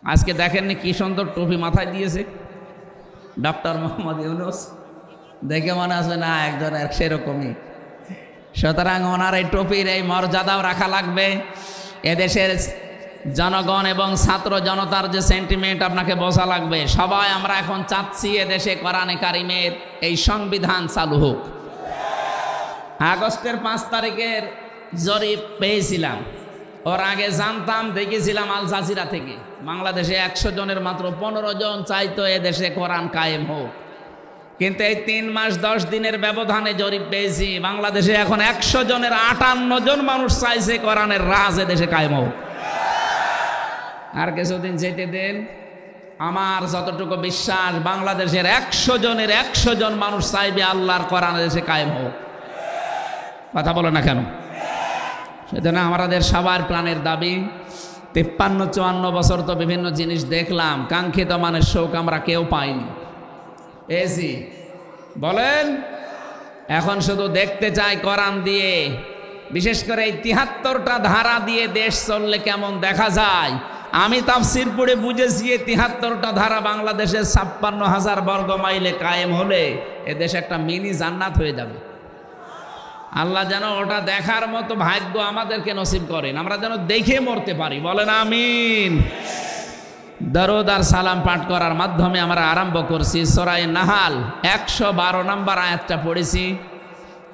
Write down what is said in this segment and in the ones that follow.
আজকে দেখেননি কি সুন্দর টুপি মাথায় দিয়েছে ডক্টর মোহাম্মদ ইউনূস। দেখে মনে আছে না একজনের সেরকমই। সুতরাং ওনার এই টুপির এই মর্যাদাও রাখা লাগবে। এদেশের জনগণ এবং ছাত্র জনতার যে সেন্টিমেন্ট আপনাকে বোঝা লাগবে। সবাই আমরা এখন চাচ্ছি এদেশে কোরআনে কারিমের এই সংবিধান চালু হোক। আগস্টের 5 তারিখের জরিপ পেয়েছিলাম, ওর আগে জানতাম, দেখেছিলাম আল জাজিরা থেকে। বাংলাদেশে 100 জনের মাত্র 15 জন চাইতো এদেশে কোরআন কায়েম হোক, কিন্তু এই 3 মাস 10 দিনের ব্যবধানে জরিপ পেয়েছি বাংলাদেশে এখন 100 জনের 58 জন মানুষ চাইছে কোরআনের রাজ এদেশে কায়েম হোক। আর কিছুদিন যেতে দেন, আমার যতটুকু বিশ্বাস বাংলাদেশের 100 জনের 100 জন মানুষ চাইবে আল্লাহর কোরআন এদেশে কায়েম হোক। কথা বলো না কেন? সেজন্য আমাদের সবার প্রাণের দাবি। 53-54 বছর তো বিভিন্ন জিনিস দেখলাম, কাঙ্ক্ষিত মানের শোক আমরা কেউ পাইনি। এসি বলেন, এখন শুধু দেখতে চাই কোরআন দিয়ে, বিশেষ করে এই 73টা ধারা দিয়ে দেশ চললে কেমন দেখা যায়। আমি তাফসীর পড়ে বুঝেছি 73টা ধারা বাংলাদেশের 56,000 বর্গ মাইলে কায়েম হলে এ দেশ একটা মিনি জান্নাত হয়ে যাবে। আল্লাহ যেন ওটা দেখার মতো ভাগ্য আমাদেরকে নসিব করেন, আমরা যেন দেখে মরতে পারি। বলেন আমিন। দরুদ আর সালাম পাঠ করার মাধ্যমে আমরা আরম্ভ করছি সূরা নাহাল 112 নম্বর আয়াতটা পড়েছি।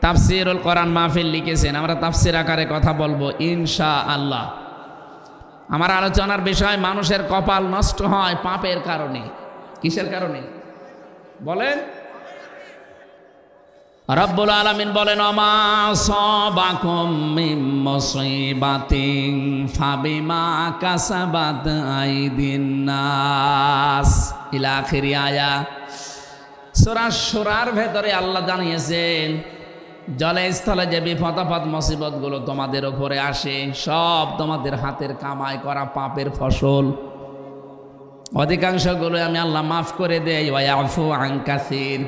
তাফসীরুল কোরআন মাহফিল লিখেছেন, আমরা তাফসীর আকারে কথা বলবো ইনশাআল্লাহ। আমার আলোচনার বিষয়, মানুষের কপাল নষ্ট হয় পাপের কারণে। কিসের কারণে বলেন? রব্বুল আলামিন বলেন, ওমা সাবাকুম মিন মুসিবাতিন ফাবিমা কাসাবাত আইদিন নাস ইলা আখিরি আয়া। সূরা শুরার ভেতরে আল্লাহ জানিয়েছেন, জলে স্থলে যে বিপদ আপদ মুসিবতগুলো তোমাদের উপরে আসে সব তোমাদের হাতের কামাই করা পাপের ফসল। অধিকাংশগুলো আমি আল্লাহ মাফ করে দেই। ওয়া ইয়াফু আন কাসীর।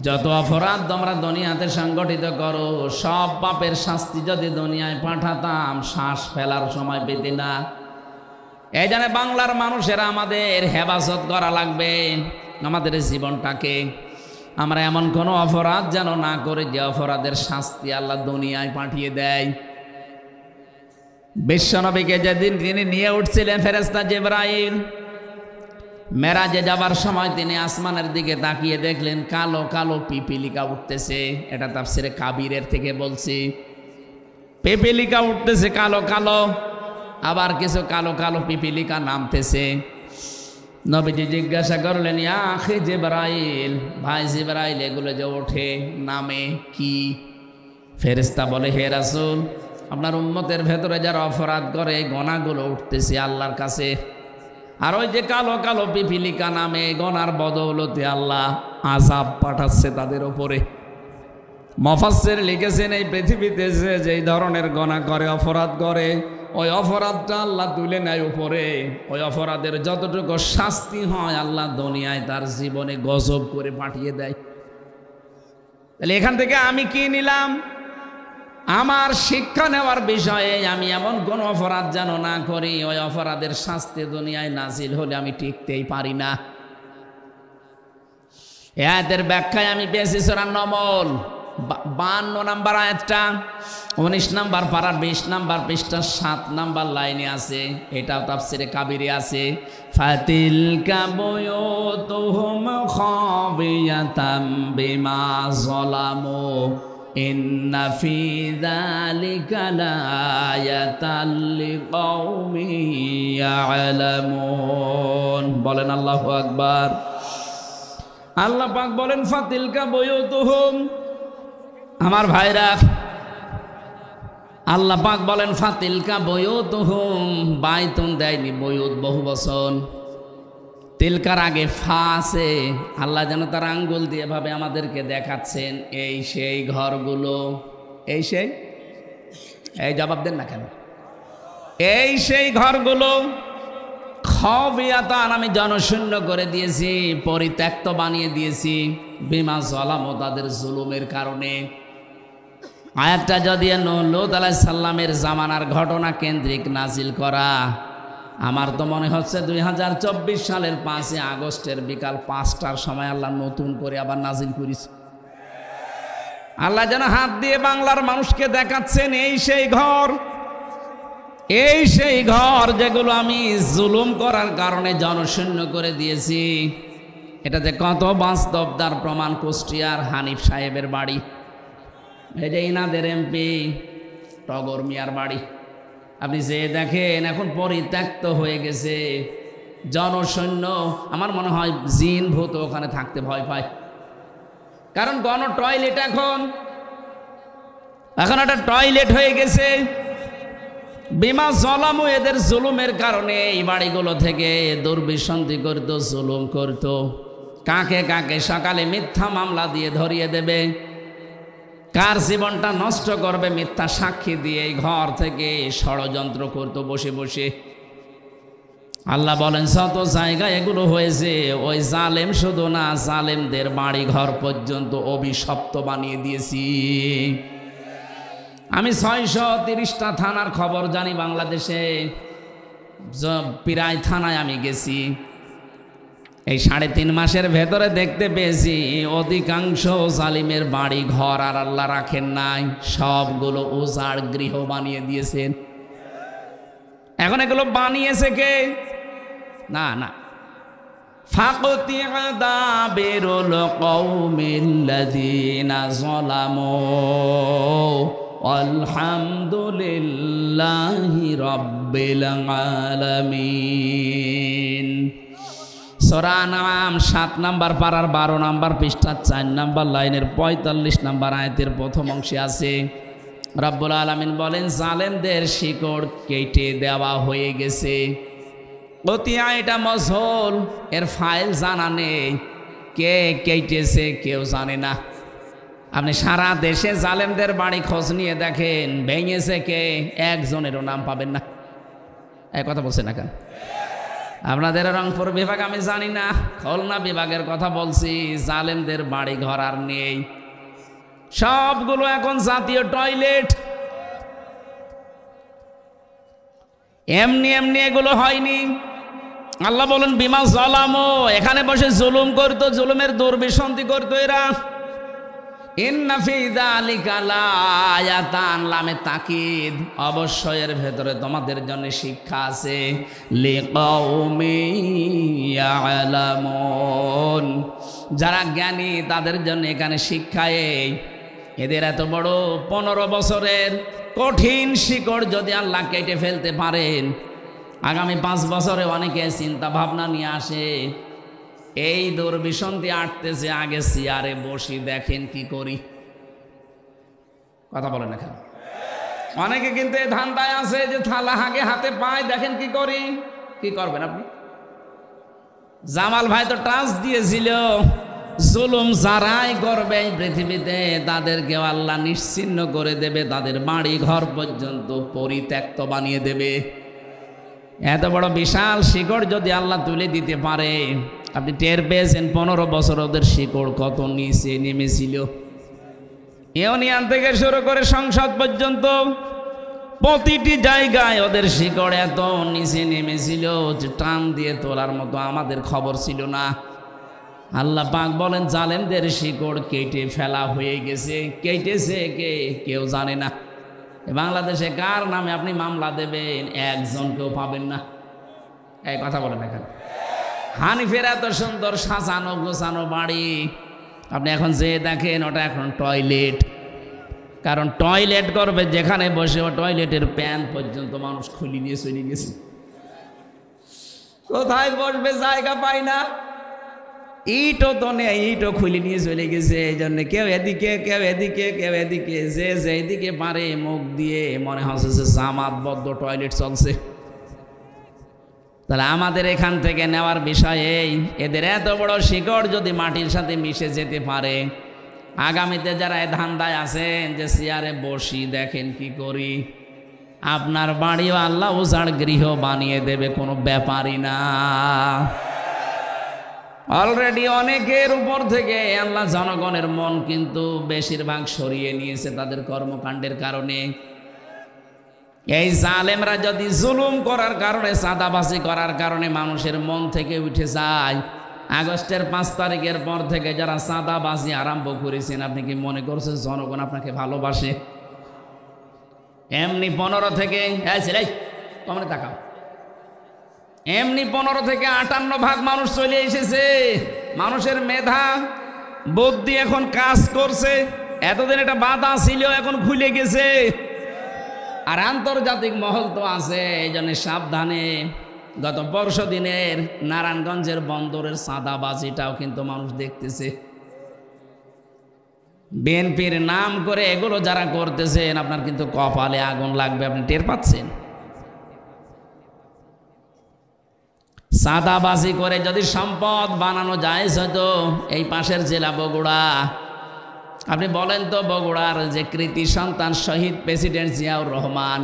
যত অপরাধ তোমরা দুনিয়াতে সংগঠিত করো সব পাপের শাস্তি যদি দুনিয়ায় পাঠাতাম শ্বাস ফেলার সময় পেতে না। এই জন্য বাংলার মানুষেরা আমাদের হেফাজত করা লাগবে আমাদের জীবনটাকে। আমরা এমন কোনো অপরাধ যেন না করে যে অপরাধের শাস্তি আল্লাহ দুনিয়ায় পাঠিয়ে দেয়। বিশ্বনবীকে যেদিন তিনি নিয়ে উঠছিলেন ফেরেশতা জিবরাইল, মেরাজে যাবার সময় তিনি আসমানের দিকে তাকিয়ে দেখলেন কালো কালো পিপিলিকা উঠতেছে। এটা তাফসীরে কাবীরের থেকে বলছি। পিপিলিকা উঠতেছে কালো কালো, আবার কিছু কালো কালো পিপিলিকা নামতেছে। নবীজি জিজ্ঞাসা করলেন, ইয়া আখি জিবরাইল, ভাই জিবরাইল এগুলো যে ওঠে নামে কি? ফেরেশতা বলে, হে রাসূল, আপনার উম্মতের ভেতরে যারা অপরাধ করে গোনাগুলো উঠতেছে আল্লাহর কাছে। আর ওই যে কালো কালো পিপিলিকা নামে গোনার বদৌলতে আল্লাহ আযাব পাঠাচ্ছে তাদের উপরে। মুফাসসির লিখেছেন, এই পৃথিবীতে যেই ধরনের গোনা করে অপরাধ করে ওই অপরাধটা আল্লাহ তুলে নেয় উপরে। ওই অপরাধের যতটুকু শাস্তি হয় আল্লাহ দুনিয়ায় তার জীবনে গজব করে পাঠিয়ে দেয়। তাহলে এখান থেকে আমি কি নিলাম? আমার শিক্ষা নেওয়ার বিষয়ে আমি এমন কোন অপরাধ যেন না করি ওই অপরাধের শাস্তি দুনিয়ায় নাজিল হলে আমি টিকতেই পারি না। এই আয়াতের ব্যাখ্যায় আমি পেয়েছি সূরা নমল 52 নম্বর আয়াতটা, 19 নম্বর পারার 20 নম্বর পৃষ্ঠা 7 নম্বর লাইনে আছে। এটাও তাফসীরে কাবীরে আছে। ফাতিলকা বুয়ুতুহুম খাবিয়াতাম বিমা যালামু ইন্না ফি যালিকা লাআয়াতাল লিকাউমিন ইয়ালামুন। বলেন আল্লাহু আকবার। আল্লাহ পাক বলেন, ফাতিলকা বুয়ুতুহুম, আমার ভাইরা, আল্লাহ পাক বলেন ফাতিলকা বুয়ুতুহুম, বাইতুন দেয়নি, বুয়ুত বহু বচন। তিলকার আগে ফা আছে। আল্লাহ যেন তার আঙ্গুল দিয়ে ভাবে আমাদেরকে দেখাচ্ছেন এই সেই ঘরগুলো। এই সেই, এই জবাব দেন না কেন? এই সেই ঘরগুলো খাবিয়াতান, আমি জনশূন্য করে দিয়েছি, পরিত্যক্ত বানিয়ে দিয়েছি, বিমা যালামু, তাদের জুলুমের কারণে। আয়াতটা যদি লূত আলাইহিস সালামের জামানার ঘটনা কেন্দ্রিক নাজিল করা, আমার তো মনে হচ্ছে 2024 সালের 5 আগস্টের বিকাল 5টার সময় আল্লাহ নতুন করে আবার নাজিল করেছে। আল্লাহ যেন হাত দিয়ে বাংলার মানুষকে দেখাচ্ছেন এই সেই ঘর, এই সেই ঘর যেগুলো আমি জুলুম করার কারণে জনশূন্য করে দিয়েছি। এটাতে কত বাস্তব তার প্রমাণ কুষ্টিয়ার হানিফ সাহেবের বাড়ি, এই যে ইনাদের এমপি টগর মিয়ার বাড়ি। আপনি যে দেখেন এখন পরিত্যক্ত হয়ে গেছে, জনশূন্য। আমার মনে হয় জিন ভূত ওখানে থাকতে ভয় পায়, কারণ গণ টয়লেট এখন একটা টয়লেট হয়ে গেছে। বিমা জলামু, এদের জুলুমের কারণে এই বাড়িগুলো থেকে দুর্বিসন্ধি করত, জুলুম করত। কাকে কাকে সকালে মিথ্যা মামলা দিয়ে ধরিয়ে দেবে, কার জীবনটা নষ্ট করবে মিথ্যা সাক্ষী দিয়ে এই ঘর থেকে ষড়যন্ত্র করত বসে বসে। আল্লাহ বলেন শত জায়গায় এগুলো হয়েছে। ওই জালেম শুধু না, জালেমদের বাড়ি ঘর পর্যন্ত অভিশপ্ত বানিয়ে দিয়েছি। আমি 630টা থানার খবর জানি বাংলাদেশে, প্রায় থানায় আমি গেছি। এই 3.5 মাসের ভেতরে দেখতে পেয়েছি অধিকাংশ জালিমের বাড়ি ঘর আর আল্লাহ রাখেন নাই, সবগুলো উজাড় গৃহ বানিয়ে দিয়েছেন। এখন এগুলো বানিয়েছে কে? না না, ফাকতিয়া দাবিরুল কওমিল্লাযিনা যালামু আলহামদুলিল্লাহি রাব্বিল আলামিন। সূরা আনআম 7 নম্বর পারার 12 নম্বর পৃষ্ঠা 4 নম্বর লাইনের 45 নম্বর আয়াতের প্রথম অংশে আছে রব্বুল আলামিন বলেন, জালেমদের শিকড় কেটে দেওয়া হয়ে গেছে। কতিয়া এটা মজহুল, এর ফাইল জানা নেই, কে কেটেছে কেউ জানে না। আপনি সারা দেশে জালেমদের বাড়ি খোঁজ নিয়ে দেখেন, ভেঙেছে কে, একজনেরও নাম পাবেন না। এই কথা বলছে না কেন? আপনাদের রংপুর বিভাগ আমি জানি না, খুলনা বিভাগের কথা বলছি। জালেমদের বাড়ি ঘর আর নেই, সবগুলো এখন জাতীয় টয়লেট। এমনি এমনি এগুলো হয়নি। আল্লাহ বলেন বিমা জালামু, এখানে বসে জুলুম করতো, জুলুমের দুর্বিসন্ধি করতো এরা। ইন্না ফি যালিকা লাআয়াতান, লামে তাকিদ, অবশ্যই এর ভেতরে তোমাদের জন্য শিক্ষা আছে। লিকাউমি ইয়ালামুন, যারা জ্ঞানী তাদের জন্য এখানে শিক্ষা। এদের এত বড় 15 বছরের কঠিন শিকড় যদি আল্লাহ কেটে ফেলতে পারেন, আগামী 5 বছরে অনেকে চিন্তা ভাবনা নিয়ে আসে, এই দুর্বিসন্ধি আটতেছে, আগে চেয়ারে বসি দেখেন কি করি। কথা বলেন এখানে অনেকে কিন্তু এই ধান্দায় আছে যে থালা আগে হাতে পায়, দেখেন কি করি। কি করবেন আপনি? জামাল ভাই তো টাচ দিয়েছিল, জুলুম যারাই করবে পৃথিবীতে তাদেরকে আল্লাহ নিশ্চিহ্ন করে দেবে, তাদের বাড়ি ঘর পর্যন্ত পরিত্যক্ত বানিয়ে দেবে। এত বড় বিশাল শিকড় যদি আল্লাহ তুলে দিতে পারে, আপনি টের পেয়েছেন 15 বছর ওদের শিকড় কত নিচে নেমেছিল। ইউনিয়ন থেকে শুরু করে সংসদ পর্যন্ত প্রতিটি জায়গায় ওদের শিকড় এত নিচে নেমেছিল যে টান দিয়ে তোলার মতো আমাদের খবর ছিল না। আল্লাহ পাক বলেন জালেমদের শিকড় কেটে ফেলা হয়ে গেছে। কেটেছে কে কেউ জানে না। বাংলাদেশে কার নামে আপনি মামলা দেবেন, একজনকেও পাবেন না। এই কথা বলেন এখানে। হানিফের এত সুন্দর সাজানো গোছানো বাড়ি, আপনি এখন যে দেখেন ওটা এখন টয়লেট। কারণ টয়লেট করবে যেখানে বসে, ও টয়লেটের প্যান পর্যন্ত মানুষ খুলে নিয়ে চলে গেছে। কোথায় বসবে জায়গা পায় না, ইটও তো নেই, ইটও খুলে নিয়ে চলে গেছে। এই জন্য কেউ এদিকে কেউ এদিকে কেউ এদিকে, যে যেদিকে পারে মুখ দিয়ে মনে হচ্ছে যে জামাতবদ্ধ টয়লেট চলছে। তাহলে আমাদের এখান থেকে নেওয়ার বিষয় এই, এদের এত বড় শিকড় যদি মাটির সাথে মিশে যেতে পারে, আগামীতে যারা এই ধান্দায় আছেন যে চেয়ারে বসি দেখেন কি করি, আপনার বাড়িও আল্লাহ উজাড় গৃহ বানিয়ে দেবে, কোনো ব্যাপারই না। অলরেডি অনেকের উপর থেকে আল্লাহ জনগণের মন কিন্তু বেশিরভাগ সরিয়ে নিয়েছে তাদের কর্মকাণ্ডের কারণে। এই জালেমরা যদি জুলুম করার কারণে, চাঁদাবাজি করার কারণে মানুষের মন থেকে উঠে যায়, আগস্টের 5 তারিখের পর থেকে যারা চাঁদাবাজি আরম্ভ করেছেন, আপনি কি মনে করছেন জনগণ আপনাকে ভালোবাসে? এমনি 15 থেকে কমনে তাকাও, এমনি 15 থেকে 58% মানুষ চলে এসেছে। মানুষের মেধা বুদ্ধি এখন কাজ করছে। এতদিন এটা বাধা ছিল, এখন খুলে গেছে। আর আন্তর্জাতিক মহল তো আছে, এই জন্য সাবধানে। গত 15 দিনের নারায়ণগঞ্জের বন্দরের চাঁদাবাজিটাও কিন্তু মানুষ দেখতেছে। বিএনপির নাম করে এগুলো যারা করতেছেন, আপনার কিন্তু কপালে আগুন লাগবে, আপনি টের পাচ্ছেন। চাঁদাবাজি করে যদি সম্পদ বানানো যায়, হয়তো এই পাশের জেলা বগুড়া, আপনি বলেন তো বগুড়ার যে কৃতি সন্তান শহীদ প্রেসিডেন্ট জিয়াউর রহমান,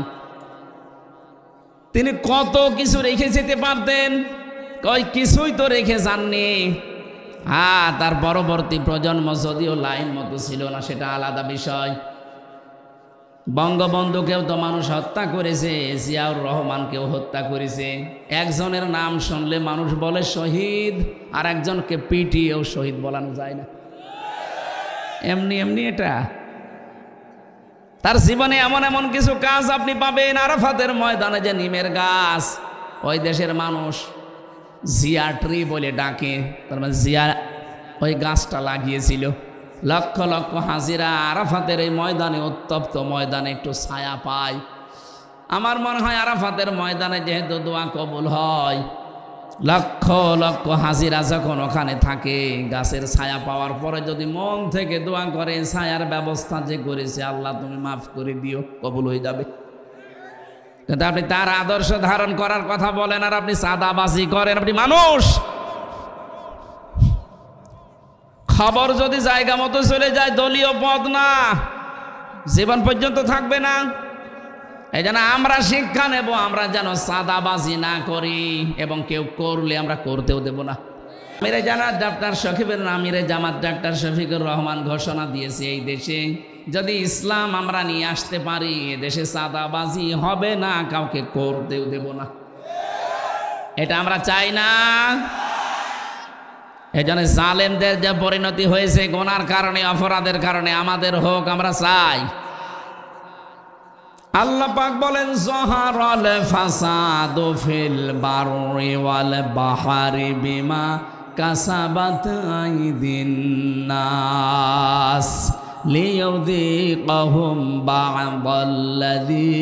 তিনি কত কিছু রেখে যেতে পারতেন, কিছুই তো রেখে যাননি। তার পরবর্তী প্রজন্ম যদিও লাইন মতো ছিল না, সেটা আলাদা বিষয়। বঙ্গবন্ধুকেও তো মানুষ হত্যা করেছে, জিয়াউর রহমানকেও হত্যা করেছে। একজনের নাম শুনলে মানুষ বলে শহীদ, আর একজনকে পিটিয়েও শহীদ বলানো যায় না। এমনি এমনি এটা তার জীবনে এমন এমন কিছু কাজ আপনি পাবেন। আরাফাতের ময়দানে যে নিমের গাছ, ওই দেশের মানুষ জিয়া ট্রি বলে ডাকে, তার মানে জিয়া ওই গাছটা লাগিয়েছিল। লক্ষ লক্ষ হাজিরা আরাফাতের এই ময়দানে, উত্তপ্ত ময়দানে একটু ছায়া পায়। আমার মনে হয় আরাফাতের ময়দানে যেহেতু দোয়া কবুল হয়, লক্ষ লক্ষ হাজিরা যখন ওখানে থাকে, গাছের ছায়া পাওয়ার পরে যদি মন থেকে দোয়া করে, ছায়ার ব্যবস্থা যে করেছে আল্লাহ তুমি মাফ করে দিও, কবুল হয়ে যাবে। কিন্তু আপনি তার আদর্শ ধারণ করার কথা বলেন, আর আপনি চাঁদাবাজি করেন। আপনি মানুষ, খবর যদি জায়গা মতো চলে যায়, দলীয় পদ না, জীবন পর্যন্ত থাকবে না। এই জন্য আমরা শিক্ষা নেব, আমরা যেন চাঁদাবাজি না করি, এবং কেউ করলে আমরা করতেও দেব না। আমিরে জামাত ডাক্তার শফিকুর আমিরে জামাত ডাক্তার শফিকুর রহমান ঘোষণা দিয়েছে, এই দেশে যদি ইসলাম আমরা নিয়ে আসতে পারি, দেশে চাঁদাবাজি হবে না, কাউকে করতেও দেব না। এটা আমরা চাই না। এই জন্য জালেমদের যে পরিণতি হয়েছে গুনার কারণে, অপরাধের কারণে, আমাদের হোক, আমরা চাই। আল্লাহ পাক বলেন যহারাল ফাসাদু ফিল বাররি ওয়াল বাহরি বিমা কাসাবাত আইদিন নাস লিয়ুযীকাহুম বা'দাল্লাযী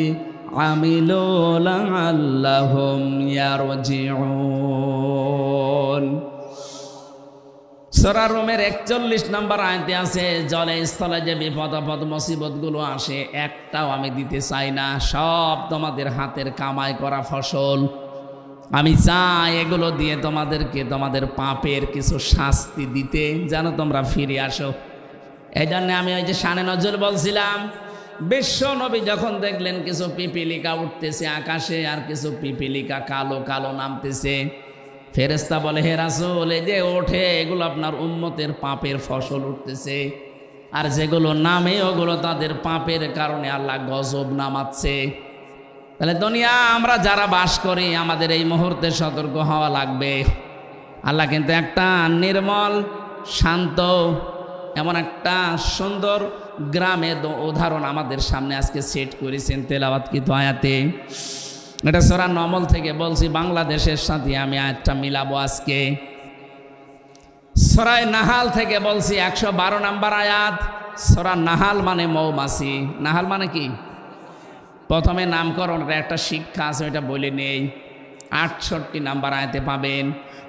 আমিলু লা'আল্লাহুম ইয়ারজিউন। সূরা রুমের 41 নম্বর আয়াতে আছে, জলে স্থলে যে বিপদ আপদ মুসিবত গুলো আসে, একটাও আমি দিতে চাই না, সব তোমাদের হাতের কামাই করা ফসল। আমি চাই এগুলো দিয়ে তোমাদেরকে তোমাদের পাপের কিছু শাস্তি দিতে, যেন তোমরা ফিরে আসো। এই জন্য আমি ওই যে শানে নজরুল বলছিলাম, বিশ্ব নবী যখন দেখলেন কিছু পিপিলিকা উঠতেছে আকাশে, আর কিছু পিপিলিকা কালো কালো নামতেছে, ফেরেশতা বলে হে রাসূল, এই যে ওঠে এগুলো আপনার উম্মতের পাপের ফসল উঠতেছে, আর যেগুলো নামে ওগুলো তাদের পাপের কারণে আল্লাহ গজব নামাচ্ছে। তাহলে দুনিয়া আমরা যারা বাস করি, আমাদের এই মুহূর্তে সতর্ক হওয়া লাগবে। আল্লাহ কিন্তু একটা নির্মল শান্ত এমন একটা সুন্দর গ্রামের উদাহরণ আমাদের সামনে আজকে সেট করেছেন তেলাওয়াতকৃত আয়াতে। এটা সূরা নমল থেকে বলছি, বাংলাদেশের সাথে আমি আয়াতটা মিলাবো আজকে। সূরা নাহাল থেকে বলছি, 112 নম্বর আয়াত। সূরা নাহাল মানে মৌমাছি। নাহাল মানে কি? প্রথমে নামকরণের একটা শিক্ষা আছে, ওইটা বলে নেই। 68 নম্বর আয়াতে পাবেন,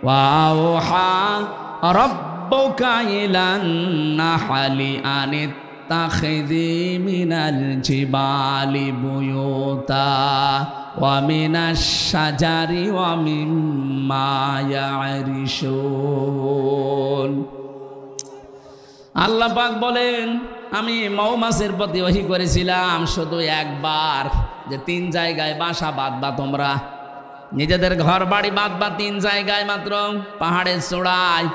ওয়াওহা রাব্বুকা ইলান নাহলি আনিত্তাখিযি মিনাল জিবালি বুয়ুতা ওয়া মিনাশ শাজারি ওয়া মিম্মা ইয়ারিশুন। আল্লাহ পাক বলেন, আমি মৌমাছির প্রতি ওহী করেছিলাম শুধু একবার, যে 3 জায়গায় বাসা বাঁধবা তোমরা, নিজেদের ঘর বাড়ি বাঁধবা 3 জায়গায় মাত্র, পাহাড়ের চূড়ায়,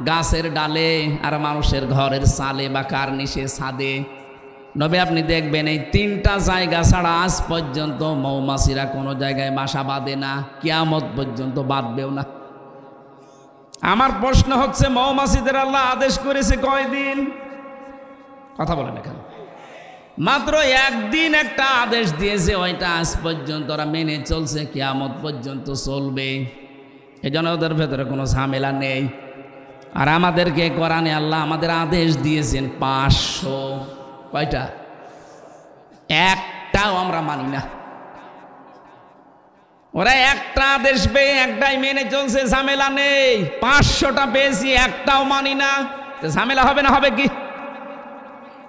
গাছের ডালে, আর মানুষের ঘরের চালে বা কার্নিশে ছাদে। নবী আপনি দেখবেন এই তিনটা জায়গা ছাড়া আজ পর্যন্ত মৌমাছিরা কোনো জায়গায় বাসা বাঁধে না, কিয়ামত পর্যন্ত বাঁধবেও না। আমার প্রশ্ন হচ্ছে, মৌমাছিদের আল্লাহ আদেশ করেছে কয়দিন? কথা বলেন এখানে। মাত্র একদিন একটা আদেশ দিয়েছে, ওইটা আজ পর্যন্ত ওরা মেনে চলছে, কিয়ামত পর্যন্ত চলবে। এই জন্য ওদের ভেতরে কোনো ঝামেলা নেই। আর আমাদেরকে কোরআনে আল্লাহ আমাদের আদেশ দিয়েছেন 500। কয়টা? একটাও আমরা মানি না। ওরা একটা আদেশ পেয়ে একটাই মেনে চলছে, ঝামেলা নেই। 500টা পেয়েছি, একটাও মানি না, ঝামেলা হবে না? হবে কি?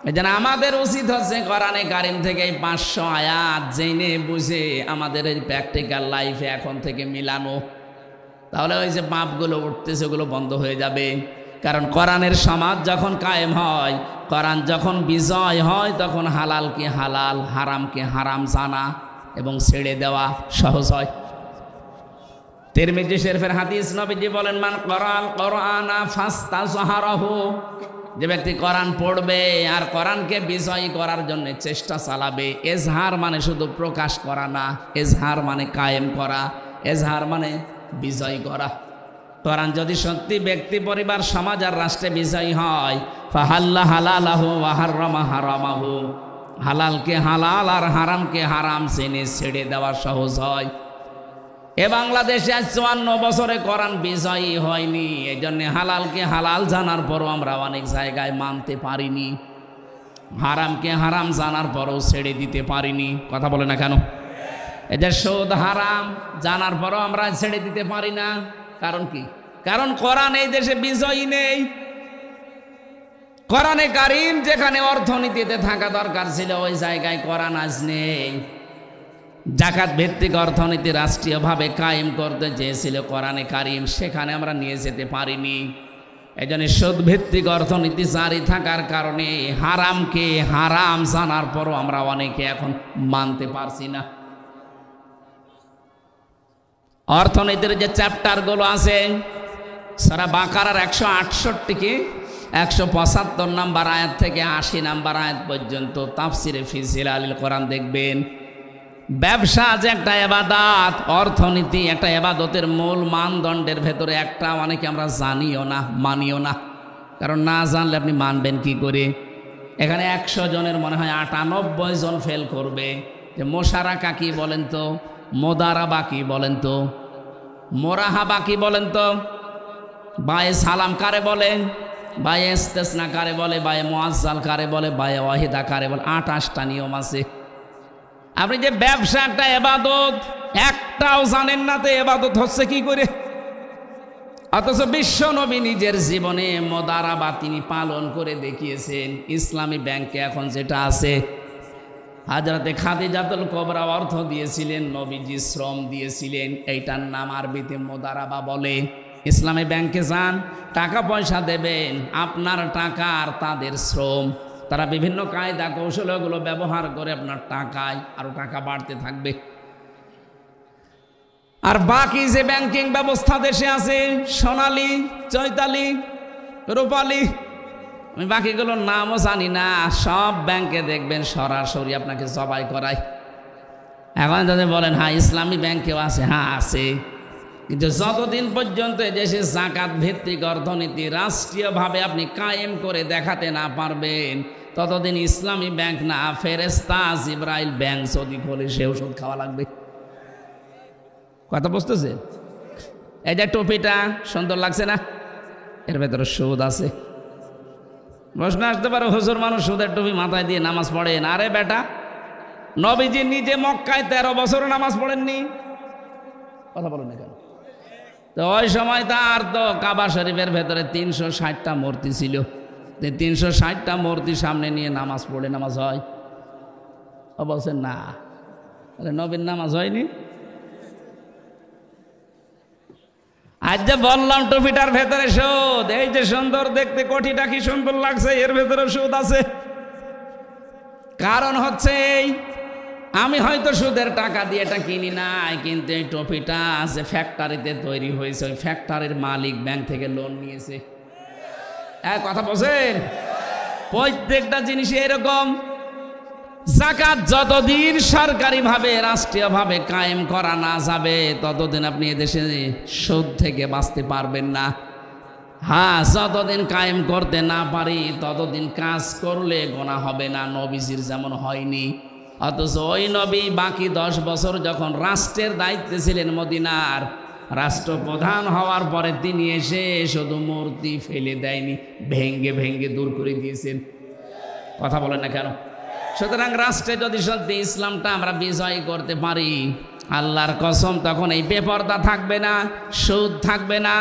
এই জন্য আমাদের উচিত হচ্ছে কোরআনে কারিম থেকে এই 500 আয়াত জেনে বুঝে আমাদের এই প্র্যাকটিক্যাল লাইফে এখন থেকে মিলানো। তাহলে ওই যে পাপগুলো উঠতেছে ওগুলো বন্ধ হয়ে যাবে। কারণ কোরআনের সমাজ যখন কায়েম হয়, কোরআন যখন বিজয় হয়, তখন হালালকে হালাল, হারামকে হারাম জানা এবং ছেড়ে দেওয়া সহজ হয়। তিরমিজি শরীফের হাদিস, নবীজি বলেন, মান করাল কোরআনা ফাস্তাযহারাহু, যে ব্যক্তি কোরআন পড়বে আর কোরআনকে বিজয়ী করার জন্য চেষ্টা চালাবে। এজহার মানে শুধু প্রকাশ করা না, এজহার মানে কায়েম করা, এজহার মানে বিজয় করা। কোরআন যদি সত্যি ব্যক্তি, পরিবার, সমাজ আর রাষ্ট্রে বিজয়ী হয়, ফাহাল্লা হালালাহু ওয়া হাররামা হারামাহু, হালালকে হালাল আর হারামকে হারাম জেনে ছেড়ে দেওয়া সহজ হয়। এ বাংলাদেশে আজ 54 বছরে কোরআন বিজয়ী হয়নি। এই জন্য হালালকে হালাল জানার পরও আমরা অনেক জায়গায় মানতে পারিনি, হারামকে হারাম জানার পরও ছেড়ে দিতে পারিনি। কথা বলে না কেন? এই যে সুদ হারাম জানার পরও আমরা ছেড়ে দিতে পারি না, কারণ কি? কারণ কোরআন এই দেশে বিজয়ী নেই। কোরআনে কারিম যেখানে অর্থনীতিতে থাকা দরকার ছিল, ওই জায়গায় কোরআন আজ নেই। জাকাত ভিত্তিক অর্থনীতি রাষ্ট্রীয়ভাবে কায়েম করতে চেয়েছিল কোরআনে কারিম, সেখানে আমরা নিয়ে যেতে পারিনি। এই জন্য সুদ ভিত্তিক অর্থনীতি জারি থাকার কারণে হারামকে হারাম জানার পরও আমরা অনেকে এখন মানতে পারছি না। অর্থনীতির যে চ্যাপ্টারগুলো আছে, সূরা বাকারার 168 কি 175 নম্বর আয়াত থেকে 80 নম্বর আয়াত পর্যন্ত তাফসিরে ফি জিলালিল কোরআন দেখবেন। ব্যবসা যে একটা ইবাদত, অর্থনীতি একটা ইবাদতের মূল মানদণ্ডের ভেতরে একটা, অনেকে আমরা জানিও না, মানিও না। কারণ না জানলে আপনি মানবেন কি করে? এখানে 100 জনের মনে হয় 98 জন ফেল করবে যে মোশারাকা কি বলেন তো, মোদারাবা কি বলেন তো, মোরাহাবা কি বলেন তো, বায়ে সালাম কারে বলে, বায়ে ইস্তেসনা কারে বলে, বায়ে মুআজ্জাল কারে বলে, বায়ে ওয়াহিদা কারে বলে। 28টা নিয়ম আছে। আপনি যে ব্যবসা একটা ইবাদত, একটাও জানেন না, তো ইবাদত হচ্ছে কি করে? অথচ বিশ্ব নবী নিজের জীবনে মোদারাবা তিনি পালন করে দেখিয়েছেন। ইসলামী ব্যাংকে এখন যেটা আছে, হযরতে খাদিজাতুল কুবরা অর্থ দিয়েছিলেন, নবীজি শ্রম দিয়েছিলেন। এইটার নাম আরবিতে মোদারাবা বলে। ইসলামী ব্যাংকে যান, টাকা পয়সা দেবেন, আপনার টাকা আর তাদের শ্রম, তারা বিভিন্ন কায়দা কৌশলগুলো ব্যবহার করে আপনার টাকায় আরো টাকা বাড়তে থাকবে। আর বাকি যে ব্যাংকিং ব্যবস্থা দেশে আছে, সোনালী, চৈতালি, রূপালী, আমি বাকিগুলোর নামও জানি না, সব ব্যাংকে দেখবেন সরাসরি আপনাকে জবাই করায়। এখন যদি বলেন হ্যাঁ ইসলামী ব্যাংকেও আছে, হ্যাঁ আছে, কিন্তু যতদিন পর্যন্ত দেশে জাকাত ভিত্তিক অর্থনীতি রাষ্ট্রীয়ভাবে আপনি কায়েম করে দেখাতে না পারবেন, ততদিন ইসলামী ব্যাংক না, ফেরেশতা জিবরাইল ব্যাংক যদি খোলে সে ওষুধ খাওয়া লাগবে। কথা বুঝতেছে? এই যে টুপিটা সুন্দর লাগছে না, এর ভেতরে সুদ আছে। প্রশ্ন আসতে পারে, হুজুর মানুষ সুদের টুপি মাথায় দিয়ে নামাজ পড়েন? আরে বেটা, নবীজি নিজে মক্কায় 13 বছর নামাজ পড়েননি? কথা বলেন না কেন? তো ওই সময় তার তো কাবা শরীফের ভেতরে 360টা মূর্তি ছিল। 360টা মূর্তি সামনে নিয়ে নামাজ পড়ে নামাজ হয়? ও বলছেন না, আরে নবীর নামাজ হয়নি। আজ যে বললাম টুপিটার ভেতরে সুদ, এই যে সুন্দর দেখতে কোটিটা কি সুন্দর লাগছে, এর ভেতরে সুদ আছে। কারণ হচ্ছে এই, আমি হয়তো সুদের টাকা দিয়ে এটা কিনি নাই, কিন্তু এই টুপিটা আছে ফ্যাক্টরিতে তৈরি হয়েছে, ওই ফ্যাক্টরির মালিক ব্যাংক থেকে লোন নিয়েছে। কথা বলছেন? প্রত্যেকটা জিনিস এরকম। যাকাত যতদিন সরকারিভাবে রাষ্ট্রীয়ভাবে কায়েম করা না যাবে ততদিন আপনি এদেশে সুদ থেকে বাঁচতে পারবেন না। হ্যাঁ, যতদিন কায়েম করতে না পারি ততদিন কাজ করলে গোনা হবে না, নবীজির যেমন হয়নি। অথচ ওই নবী বাকি 10 বছর যখন রাষ্ট্রের দায়িত্বে ছিলেন মদিনার, রাষ্ট্রপ্রধান হওয়ার পরে তিনি এসে শুধু মূর্তি ফেলে দেয়নি, ভেঙ্গে ভেঙ্গে দূর করে দিয়েছেন। কথা বলেন না কেন? সুতরাং রাষ্ট্রে যদি সত্যি ইসলামটা আমরা বিজয় করতে পারি, আল্লাহর কসম তখন এই বেপরদা থাকবে না, সুদ থাকবে না,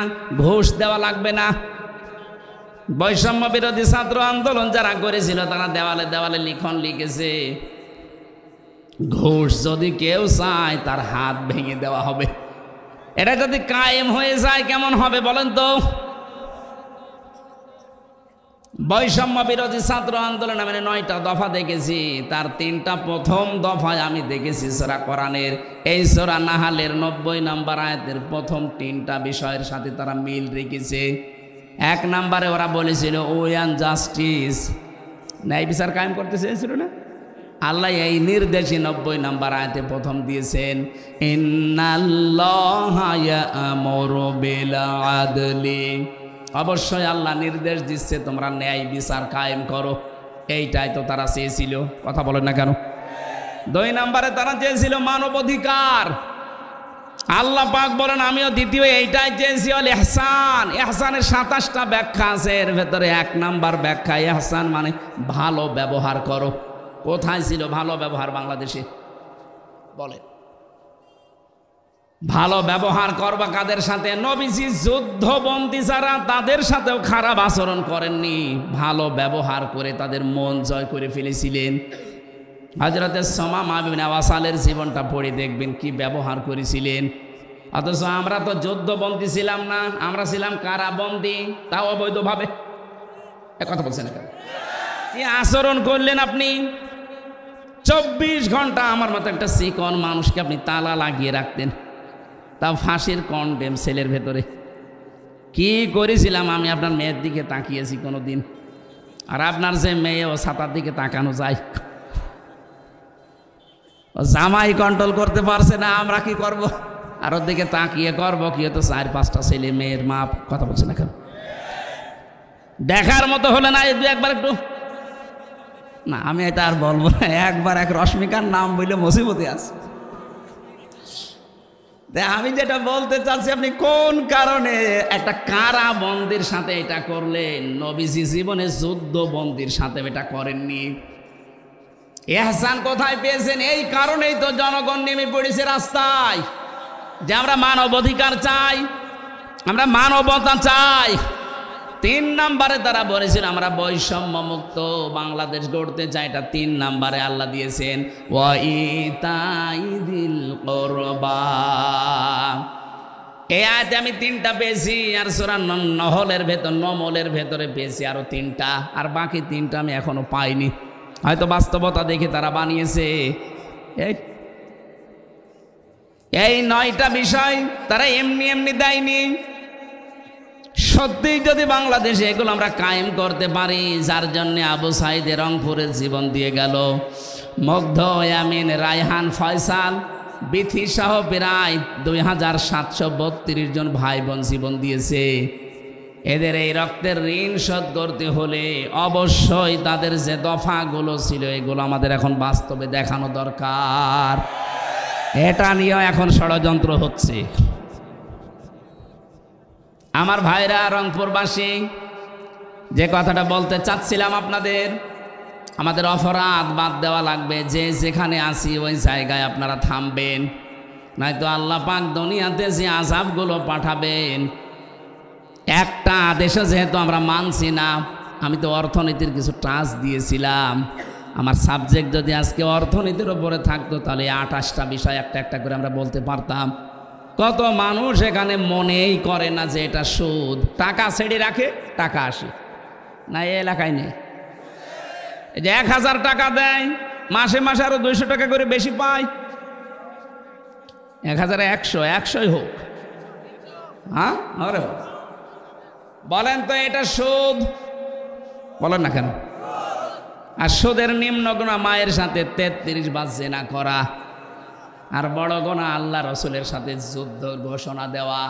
ঘুষ দেওয়া লাগবে না। বৈষম্য বিরোধী ছাত্র আন্দোলন যারা করেছিল তারা দেওয়ালে দেওয়ালে লিখন লিখেছে, ঘুষ যদি কেউ চায় তার হাত ভেঙে দেওয়া হবে। এটা যদি কায়েম হয়ে যায় কেমন হবে বলেন তো? বৈষম্য বিরোধী ছাত্র আন্দোলন আমি 9টা দফা দেখেছি, তার 3টা প্রথম দফায় আমি দেখেছি সূরা কোরআনের এই সূরা নাহালের 90 নম্বর আয়াতের প্রথম 3টা বিষয়ের সাথে তারা মিল রেখেছে। 1 নম্বরে ওরা বলেছিল ওয়ান জাস্টিস, ন্যায় বিচার কায়েম করতে চেয়েছিল না? আল্লাহ এই নির্দেশই 90 নম্বর আয়াতে প্রথম দিয়েছেন, ইন্নাল্লাহা ইয়া'মুরু বিল আদলি, অবশ্যই আল্লাহ নির্দেশ দিচ্ছে তোমরা ন্যায় বিচার কায়েম করো। এইটাই তো তারা চেয়েছিল। কথা বলেন না কেন? 2 নম্বরে তারা চেয়েছিল মানবাধিকার। আল্লাহ পাক বলেন আমিও দ্বিতীয় এইটাই চেয়েছি, হল ইহসান। ইহসানের 27টা ব্যাখ্যা আছে, এর ভেতরে 1 নম্বর ব্যাখ্যা ইহসান মানে ভালো ব্যবহার করো। কোথায় ছিল ভালো ব্যবহার বাংলাদেশে? বলে ভালো ব্যবহার করবা কাদের সাথে? নবীজি যুদ্ধবন্দী যারা তাদের সাথেও খারাপ আচরণ করেননি, ভালো ব্যবহার করে তাদের মন জয় করে ফেলেছিলেন। হযরতে সুমামা বিন ওয়াসালের জীবনটা পড়ে দেখবেন কি ব্যবহার করেছিলেন। অথচ আমরা তো যুদ্ধবন্দী ছিলাম না, আমরা ছিলাম কারাবন্দী, তাও অবৈধভাবে। কথা বলছেন কেন? কি আচরণ করলেন আপনি? 24 ঘন্টা আমার মতো একটা চিকন মানুষকে আপনি তালা লাগিয়ে রাখতেন, তাও ফাঁসির কন্ডেম সেলের ভেতরে। কি করেছিলাম আমি? আপনার মেয়ের দিকে তাকিয়েছি কোনো দিন? আর আপনার যে মেয়ে ও ছাতার দিকে তাকানো যায়, ও জামাই কন্ট্রোল করতে পারছে না, আমরা কি করব? আর ওর দিকে তাকিয়ে করবো কি? তো 4-5টা ছেলে মেয়ের মা। কথা বলছে না কেন? দেখার মতো হলে না এই 2-1 বার একটু না, আমি এটা আর বলবো না। একবার এক রশ্মিকার নাম বললে মুসিবতে আছে। আমি যেটা বলতে চাচ্ছি, আপনি কোন কারণে একটা কারাবন্দির সাথে এটা করলেন? নবীজি জীবনে যুদ্ধবন্দির সাথে এটা করেননি। ইহসান কোথায় পেয়েছেন? এই কারণেই তো জনগণ নেমে পড়েছে রাস্তায়, যে আমরা মানবাধিকার চাই, আমরা মানবতা চাই। 3 নম্বরে তারা বলেছিল আমরা বৈষম্য মুক্ত বাংলাদেশ গড়তে চাই। এটা 3 নম্বরে আল্লাহ দিয়েছেন, ওয়া ইতাইদিল কুরবা। এই আয়াতে আমি 3টা পেয়েছি, আর সূরা নমলের ভেতরে পেয়েছি আরো 3টা, আর বাকি 3টা আমি এখনো পাইনি। হয়তো বাস্তবতা দেখে তারা বানিয়েছে। এই 9টা বিষয় তারা এমনি এমনি দেয়নি। সত্যিই যদি বাংলাদেশে এগুলো আমরা কায়েম করতে পারি, যার জন্য আবু সাইদের রংপুরের জীবন দিয়ে গেল, মুগ্ধ, ইয়ামিন, রায়হান, ফয়সাল, বিথি সহ প্রায় 2732 জন ভাই বোন জীবন দিয়েছে। এদের এই রক্তের ঋণ শোধ করতে হলে অবশ্যই তাদের যে দফাগুলো ছিল এগুলো আমাদের এখন বাস্তবে দেখানো দরকার। এটা নিয়েও এখন ষড়যন্ত্র হচ্ছে। আমার ভাইরা রংপুরবাসী, যে কথাটা বলতে চাচ্ছিলাম আপনাদের, আমাদের অপরাধ বাদ দেওয়া লাগবে। যে যেখানে আসি ওই জায়গায় আপনারা থামবেন, নয়তো আল্লাহ পাক দুনিয়াতে যে আযাবগুলো পাঠাবেন, একটা আদেশও যেহেতু আমরা মানছি না। আমি তো অর্থনীতির কিছু টাচ দিয়েছিলাম। আমার সাবজেক্ট যদি আজকে অর্থনীতির উপরে থাকতো তাহলে 28টা বিষয় একটা একটা করে আমরা বলতে পারতাম। কত মানুষ এখানে মনেই করে না যে এটা সুদ। টাকা ছেড়ে রাখে, টাকা আসে না, এই এলাকায় নেই। এই যে 1000 টাকা দেয়, মাসে মাসে আরো 200 টাকা করে বেশি পায়। 1100-100ই হোক। হ্যাঁ, বলেন তো এটা সুদ? বলেন না কেন? আর সুদের নিম্ন গুনাহ মায়ের সাথে 33 বার জিনা করা, আর বড় গুনাহ আল্লাহ রসুলের সাথে যুদ্ধ ঘোষণা দেওয়া।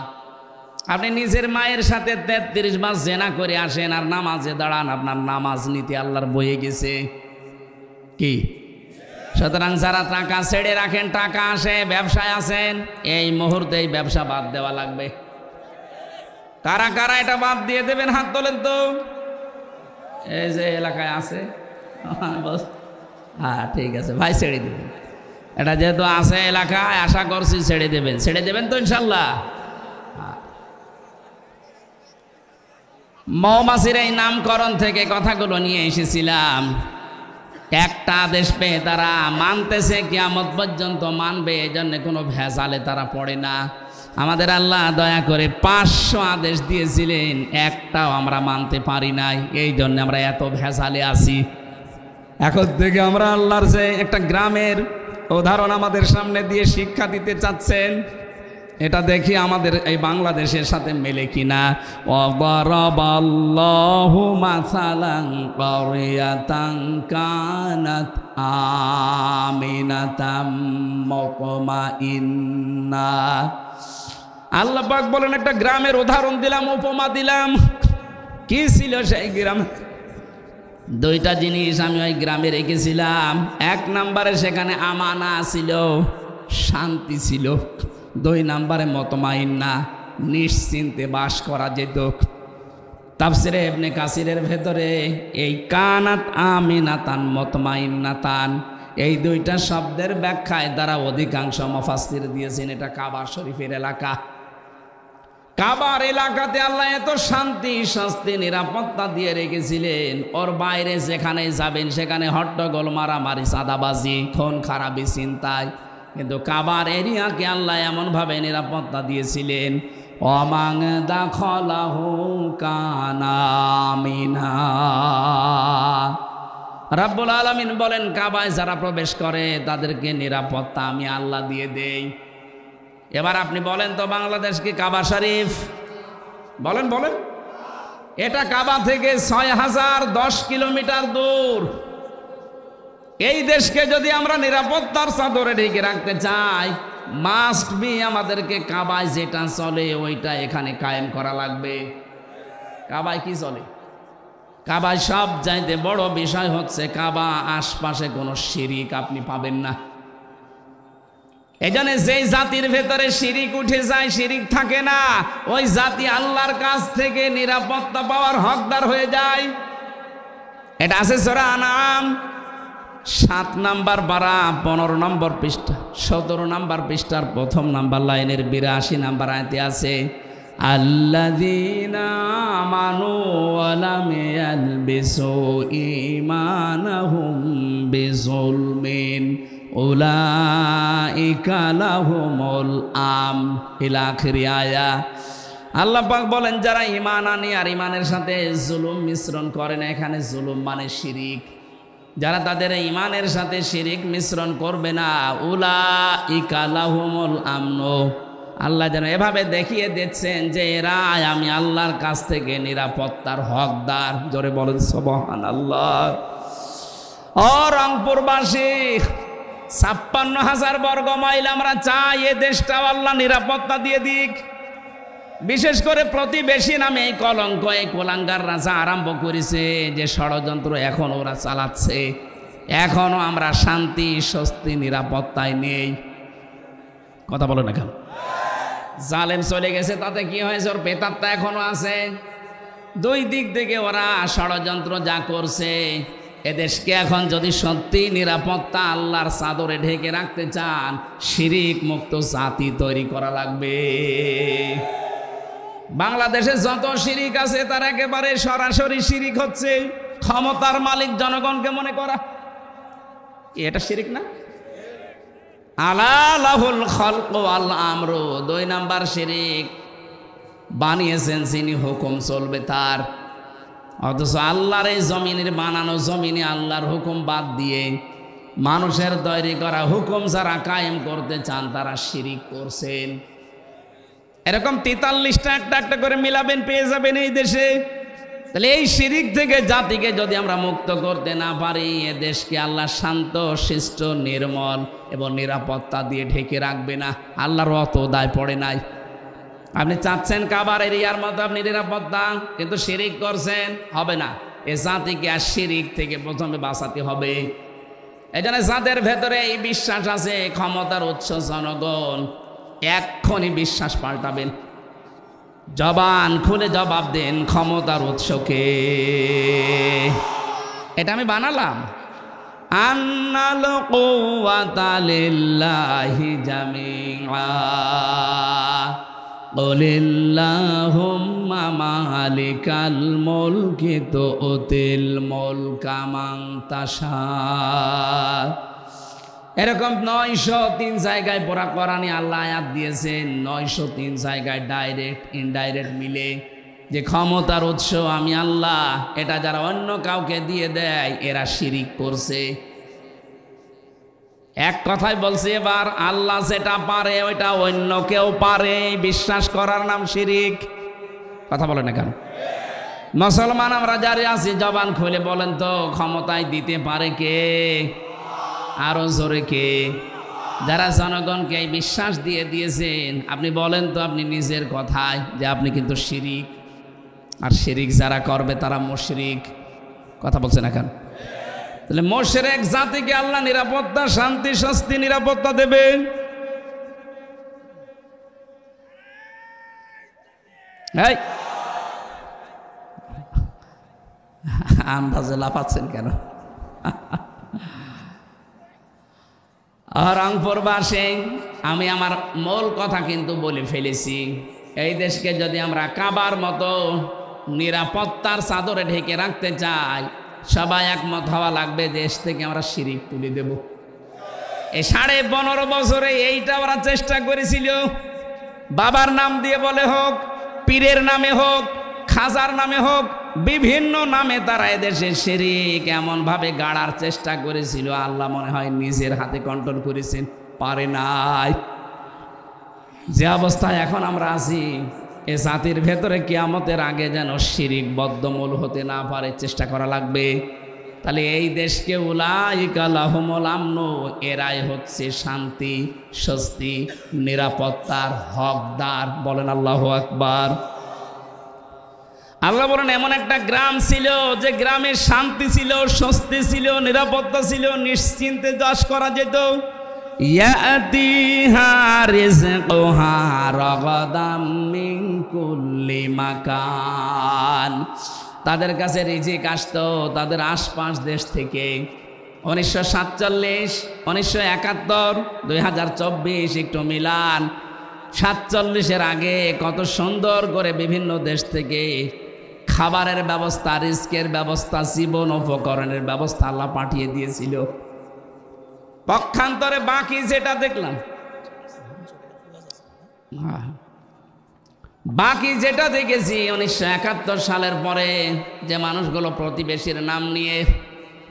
আপনি নিজের মায়ের সাথে 33 বার জিনা করে আসেন আর নামাজে দাঁড়ান, আপনার নামাজ নীতি আল্লাহর বয়ে গেছে কি? সুতরাং যারা টাকা ছেড়ে রাখেন, টাকা আসে, ব্যবসায় আছেন, এই মুহূর্তে এই ব্যবসা বাদ দেওয়া লাগবে। কারা কারা এটা বাদ দিয়ে দেবেন হাত তোলেন তো। এই যে এলাকায় আছে, হ্যাঁ ঠিক আছে ভাই, ছেড়ে দেবেন। এটা যেহেতু আছে এলাকায়, আশা করছি ছেড়ে দেবেন। ছেড়ে দেবেন তো ইনশাল্লাহ। মৌমাছির এই নামকরণ থেকে কথাগুলো নিয়ে এসেছিলাম। একটা আদেশ পেয়ে তারা মানতেছে, কিয়ামত পর্যন্ত মানবে, এই জন্য কোনো ভেজালে তারা পড়ে না। আমাদের আল্লাহ দয়া করে 500 আদেশ দিয়েছিলেন, একটাও আমরা মানতে পারি নাই, এই জন্য আমরা এত ভেজালে আছি। এখন থেকে আমরা আল্লাহর যে একটা গ্রামের উদাহরণ আমাদের সামনে দিয়ে শিক্ষা দিতে চাচ্ছেন, এটা দেখি আমাদের এই বাংলাদেশের সাথে মেলে কিনা। ওয়াদারাবাল্লাহু মাসালান ক্বরিয়াতান কানাত আমিনাতাম মুতমাইন্না। আল্লাহ পাক বলেন একটা গ্রামের উদাহরণ দিলাম, উপমা দিলাম। কি ছিল সেই গ্রাম? দুইটা জিনিস আমি ওই গ্রামে রেখেছিলাম। 1 নম্বরে সেখানে আমানা ছিল, শান্তি ছিল। 2 নম্বরে মুতমাইন্না, নিশ্চিন্তে বাস করা যেত। তাফসিরে ইবনে কাসিরের ভেতরে এই কানাত আমিনাতান মুতমাইন্নাতান, এই 2টা শব্দের ব্যাখ্যায় দ্বারা অধিকাংশ মুফাসসির দিয়েছেন এটা কাবা শরীফের এলাকা। কাবার এলাকাতে আল্লাহ এত শান্তি, স্বস্তি, নিরাপত্তা দিয়ে রেখেছিলেন। ওর বাইরে যেখানে যাবেন সেখানে হট্টগোল, মারামারি, চাঁদাবাজি, খুন খারাপি, চিন্তায়। কিন্তু কাবার এরিয়াকে আল্লাহ এমনভাবে নিরাপত্তা দিয়েছিলেন, ওয়ামান দাখালাহু কানা আমিনা। রাব্বুল আলামিন বলেন, কাবায় যারা প্রবেশ করে তাদেরকে নিরাপত্তা আমি আল্লাহ দিয়ে দেই। এবার আপনি বলেন তো, বাংলাদেশ কি কাবা শরীফ? বলেন বলেন। এটা কাবা থেকে 6010 কিলোমিটার দূর। এই দেশকে যদি আমরা নিরাপত্তার চাদরে ঢেকে রাখতে চাই, মাস্ট বি আমাদেরকে কাবায় যেটা চলে ওইটা এখানে কায়েম করা লাগবে। কাবায় কি চলে? কাবায় সব চাইতে বড় বিষয় হচ্ছে কাবা আশপাশে কোনো শিরিক আপনি পাবেন না। এজন্য যেই জাতির ভেতরে শিরিক উঠে যায়, শিরিক থাকে না, ওই জাতি আল্লাহর কাছ থেকে নিরাপত্তা পাওয়ার হকদার হয়ে যায়। এটা আছে সূরা আনআম 7 নম্বর পারা 15 নম্বর পৃষ্ঠা, 17 নম্বর পৃষ্ঠার 1 নম্বর লাইনের 82 নম্বর আয়াতে আছে, আল্লাযীনা আমানু ওয়া লাম ইয়ালবিসু ঈমানাহুম বিযুলমিন উলাইকা লাহুমুল আমন ইলা আখির আয়া। আল্লাহ পাক বলেন, যারা ঈমান আনে আর ঈমানের সাথে জুলুম মিশ্রণ করে না, এখানে জুলুম মানে শিরিক, যারা তাদের ঈমানের সাথে শিরিক মিশ্রণ করবে না, উলাইকা লাহুমুল আমন, আল্লাহ যেন এভাবে দেখিয়ে দিচ্ছেন যে এরা আমি আল্লাহর কাছ থেকে নিরাপত্তার হকদার। জোরে বলেন সুবহানাল্লাহ। ও রংপুরবাসী, 56,000 বর্গ মাইল আমরা চাই এ দেশটাও আল্লাহ নিরাপত্তা দিয়ে দিক। বিশেষ করে প্রতিবেশী নামে এই কলঙ্ক, এই কোলাঙ্গার রাজা আরম্ভ করেছে যে ষড়যন্ত্র এখন ওরা চালাচ্ছে, এখনো আমরা শান্তি, স্বস্তি, নিরাপত্তায় নেই। কথা বলো না কেন? জালেম চলে গেছে তাতে কি হয়েছে? ওর পেতাত্তা এখনো আছে। 2 দিক থেকে ওরা ষড়যন্ত্র যা করছে, এদেশকে এখন যদি সত্যি নিরাপত্তা আল্লাহর চাদরে ঢেকে রাখতে চান, শিরিক মুক্ত জাতি তৈরি করা লাগবে। বাংলাদেশে যত শিরিক আছে তার একেবারে সরাসরি শিরিক হচ্ছে ক্ষমতার মালিক জনগণকে মনে করা। এটা শিরিক না? আলা লাহুল খালকু ওয়াল আমরু, 2 নাম্বার শিরিক, বানিয়েছেন যিনি, হুকুম চলবে তার। অথচ আল্লাহর এই জমিনের বানানো জমিনে আল্লাহর হুকুম বাদ দিয়ে মানুষের তৈরি করা হুকুম যারা কায়েম করতে চান তারা শিরিক করছেন। এরকম 43টা একটা একটা করে মিলাবেন, পেয়ে যাবেন এই দেশে। তাহলে এই শিরিক থেকে জাতিকে যদি আমরা মুক্ত করতে না পারি, এ দেশকে আল্লাহ শান্ত শিষ্ট নির্মল এবং নিরাপত্তা দিয়ে ঢেকে রাখবে না। আল্লাহর অত দায় পড়ে নাই। আপনি চাচ্ছেন কাবার এরিয়ার মতো আপনি নিরাপত্তা, কিন্তু শিরিক করছেন, হবে না। এ জাতিকে আর শিরিক থেকে প্রথমে বাঁচাতে হবে। এই জন্য যাদের ভেতরে এই বিশ্বাস আছে ক্ষমতার উৎস জনগণ, এক্ষুনি বিশ্বাস পাল্টাবেন, জবান খুলে জবাব দেন ক্ষমতার উৎসকে। এটা আমি বানালাম। আন্নাল কুওয়াতা লিল্লাহি জামিআ কুলিল্লাহুম্মা মালিকাল মুলকি তুতিল মুলকা মান তাশা। এরকম 903 জায়গায় পুরা কোরআনে আল্লাহ আয়াত দিয়েছেন, 903 জায়গায় ডাইরেক্ট ইনডাইরেক্ট মিলে, যে ক্ষমতার উৎস আমি আল্লাহ। এটা যারা অন্য কাউকে দিয়ে দেয় এরা শিরিক করছে। এক কথায় বলছে, এবার আল্লাহ যেটা পারে ওইটা অন্য কেউ পারে, বিশ্বাস করার নাম শিরিক। কথা বলে না কেন? মুসলমান আমরা যারা আছি জবান খুলে বলেন তো, ক্ষমতায় দিতে পারে কে? আরো জোরে কে? যারা জনগণকে এই বিশ্বাস দিয়ে দিয়েছেন, আপনি বলেন তো আপনি নিজের কথায় যে আপনি কিন্তু শিরিক। আর শিরিক যারা করবে তারা মুশরিক। কথা বলছে না কেন? তাহলে মুশরিক জাতিকে আল্লাহ নিরাপত্তা, শান্তি, স্বস্তি, নিরাপত্তা দেবেন। এই আন্দাজে লাফাচ্ছেন কেন? রংপুরবাসী, আমি আমার মূল কথা কিন্তু বলে ফেলেছি। এই দেশকে যদি আমরা কাবার মতো নিরাপত্তার চাদরে ঢেকে রাখতে চাই, সবাই একমত হওয়া লাগবে, দেশ থেকে আমরা শিরিক তুলে দেব। এই 15.5 বছরে এইটা ওরা চেষ্টা করেছিল। বাবার নাম দিয়ে বলে হোক, পীরের নামে হোক, খাজার নামে হোক, বিভিন্ন নামে তারা এদেশে শিরিক এমন ভাবে গাড়ার চেষ্টা করেছিল, আল্লাহ মনে হয় নিজের হাতে কন্ট্রোল করেছেন, পারে নাই। যে অবস্থায় এখন আমরা আছি, এ জাতির ভেতরে কিয়ামতের আগে যেন শিরিক বদ্ধমূল হতে না পারে, চেষ্টা করা লাগবে। তাহলে এই দেশকে উলাইকা লাহুমুল আমনু, এরাই হচ্ছে শান্তি, স্বস্তি, নিরাপত্তার হকদার। বলেন আল্লাহু আকবার। আল্লাহ বলেন এমন একটা গ্রাম ছিল যে গ্রামে শান্তি ছিল, স্বস্তি ছিল, নিরাপত্তা ছিল, নিশ্চিন্তে চাষ করা যেত। ইয়াতিহা রিজকুহা রাগাদাম মিন কুল্লি মাকান, তাদের কাছে রিজিক আসতো তাদের আশপাশ দেশ থেকে। 1947, 1971, 2024 একটু মিলান। 47-এর আগে কত সুন্দর করে বিভিন্ন দেশ থেকে খাবারের ব্যবস্থা, রিস্কের ব্যবস্থা, জীবন উপকরণের ব্যবস্থা আল্লাহ পাঠিয়ে দিয়েছিল। পক্ষান্তরে বাকি যেটা দেখলাম, বাকি যেটা দেখেছি 1971 সালের পরে, যে মানুষগুলো প্রতিবেশীর নাম নিয়ে,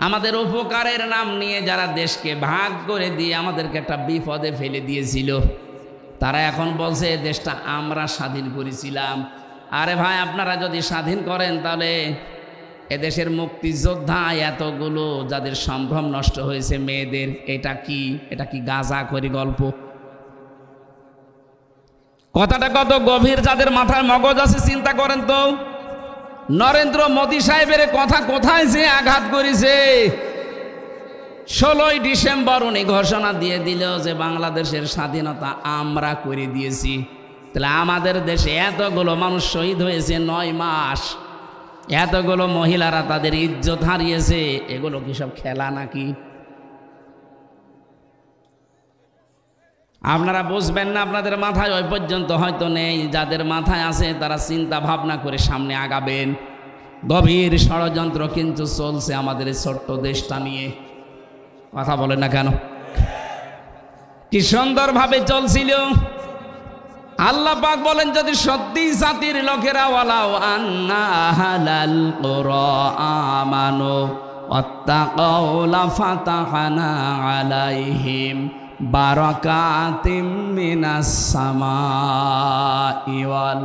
আমাদের উপকারের নাম নিয়ে যারা দেশকে ভাগ করে দিয়ে আমাদেরকে একটা বিপদে ফেলে দিয়েছিল, তারা এখন বলছে দেশটা আমরা স্বাধীন করেছিলাম। আরে ভাই, আপনারা যদি স্বাধীন করেন তাহলে এদেশের মুক্তিযোদ্ধা এতগুলো যাদের সম্ভ্রম নষ্ট হয়েছে, মেয়েদের, এটা কি গাঁজা করি গল্প? কথাটা কত গভীর, যাদের মাথায় মগজ আছে চিন্তা করেন তো। নরেন্দ্র মোদী সাহেবের কথা কোথায় যে আঘাত করেছে। 16ই ডিসেম্বর উনি ঘোষণা দিয়ে দিল যে বাংলাদেশের স্বাধীনতা আমরা করে দিয়েছি। তাহলে আমাদের দেশে এতগুলো মানুষ শহীদ হয়েছে 9 মাস, এতগুলো মহিলারা তাদের ইজ্জত হারিয়েছে, এগুলো কি সব খেলা নাকি? আপনারা বুঝবেন না, আপনাদের মাথায় ওই পর্যন্ত হয়তো নেই। যাদের মাথায় আছে তারা চিন্তা ভাবনা করে সামনে আগাবেন। গভীর ষড়যন্ত্র কিন্তু চলছে আমাদের এই ছোট্ট দেশটা নিয়ে। কথা বলে না কেন? কি সুন্দরভাবে চলছিল। আল্লাহ পাক বলেন, যদি সত্যি জাতির লোকেরা ওয়ালাউ আন্না আহলাল কুরা আমানু ওয়াত্তাকাউ লাফাতাহনা আলাইহিম বারাকাতিম মিনাস সামাই ওয়াল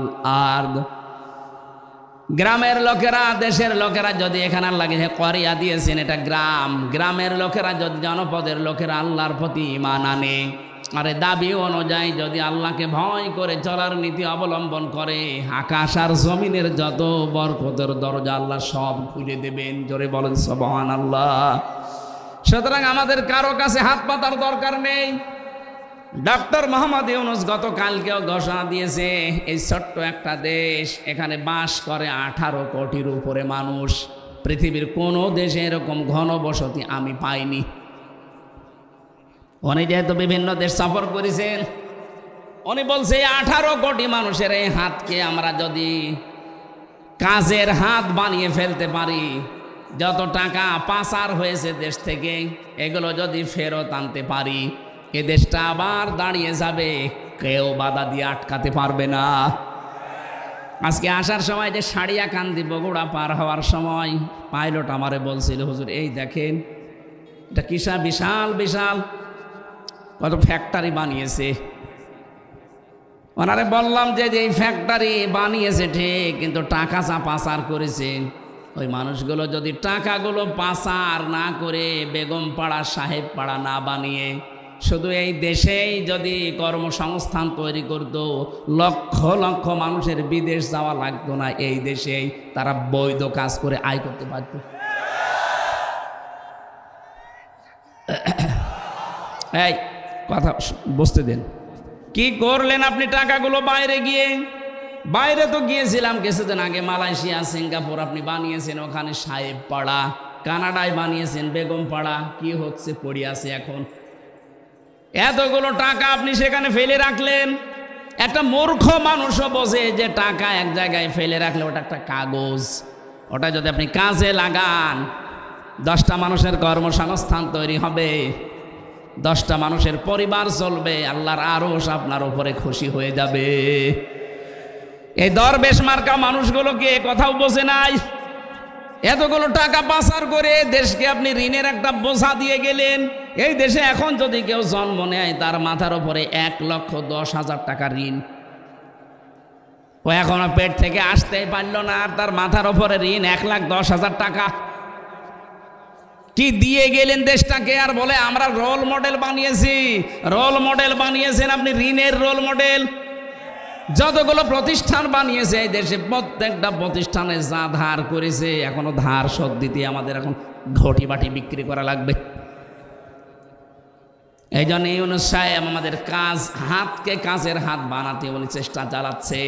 আরদ। গ্রামের লোকেরা, দেশের লোকেরা যদি এখানে লাগে করিয়া দিয়েছেন এটা গ্রাম, গ্রামের লোকেরা যদি জনপদের লোকেরা আল্লাহর প্রতি ঈমান আনে, আরে দাবি অনুযায়ী যদি আল্লাহকে ভয় করে চলার নীতি অবলম্বন করে, আকাশ আর জমিনের যত বরকতের দরজা আল্লাহ সব খুলে দেবেন। জোরে বলেন সুবহানাল্লাহ। সুতরাং আমাদের কারো কাছে হাত পাতার দরকার নেই। ডক্টর মোহাম্মদ ইউনূস গতকালকেও ঘোষণা দিয়েছে, এই ছোট্ট একটা দেশ, এখানে বাস করে 18 কোটির উপরে মানুষ। পৃথিবীর কোনো দেশে এরকম ঘনবসতি আমি পাইনি। উনি যেহেতু বিভিন্ন দেশ সফর করেছেন, উনি বলছে 18 কোটি মানুষের এই হাতকে আমরা যদি কাজের হাত বানিয়ে ফেলতে পারি, যত টাকা পাচার হয়েছে দেশ থেকে এগুলো যদি ফেরত আনতে পারি, এ দেশটা আবার দাঁড়িয়ে যাবে, কেউ বাধা দিয়ে আটকাতে পারবে না। আজকে আসার সময় যে সাড়িয়াকান্দি বগুড়া পার হওয়ার সময় পাইলট আমারে বলছিল, হুজুর এই দেখেন এটা কিসা বিশাল বিশাল কত ফ্যাক্টরি বানিয়েছে। ওনারে বললাম যে এই ফ্যাক্টরি বানিয়েছে ঠিক, কিন্তু টাকা যা পাচার করেছে, ওই মানুষগুলো যদি টাকাগুলো পাচার না করে বেগমপাড়া সাহেব পাড়া না বানিয়ে শুধু এই দেশেই যদি কর্মসংস্থান তৈরি করত, লক্ষ লক্ষ মানুষের বিদেশ যাওয়া লাগতো না, এই দেশেই তারা বৈধ কাজ করে আয় করতে পারত। এই কথা বুঝতে দেন, কি করলেন আপনি টাকাগুলো বাইরে গিয়ে? বাইরে তো গিয়েছিলাম কিছুদিন আগে, মালয়েশিয়া, সিঙ্গাপুর আপনি বানিয়েছেন, ওখানে সাহেব পাড়া, কানাডায় বানিয়েছেন বেগম পাড়া, কি হচ্ছে পড়ে আছে এখন। এতগুলো টাকা আপনি সেখানে ফেলে রাখলেন। একটা মূর্খ মানুষও বোঝে যে টাকা এক জায়গায় ফেলে রাখলে ওটা একটা কাগজ, ওটা যদি আপনি কাজে লাগান 10টা মানুষের কর্মসংস্থান তৈরি হবে, 10টা মানুষের পরিবার চলবে, আল্লাহর আরশ আপনার উপরে খুশি হয়ে যাবে। এই দরবেশ মার্কা মানুষগুলো কি কথাও বোঝে নাই? এতগুলো টাকা পাচার করে দেশকে আপনি ঋণের একটা বোঝা দিয়ে গেলেন। এই দেশে এখন যদি কেউ জন্ম নেয় তার মাথার উপরে 1,10,000 টাকা ঋণ, ও এখনো পেট থেকে আসতেই পারল না, আর তার মাথার উপরে ঋণ 1,10,000 টাকা। কি দিয়ে গেলেন দেশটাকে, আর বলে আমরা রোল মডেল বানিয়েছি। রোল মডেল বানিয়েছেন আপনি, ঋণের রোল মডেল। যতগুলো প্রতিষ্ঠান বানিয়েছে এই দেশে, প্রত্যেকটা প্রতিষ্ঠানে যা ধার করেছে, এখনো ধার শোধ দিতে আমাদের এখন ঘটি বাটি বিক্রি করা লাগবে। এই জন্য ইউনূস সাহেব আমাদের হাতকে কাজের হাত বানাতে উনি চেষ্টা চালাচ্ছে।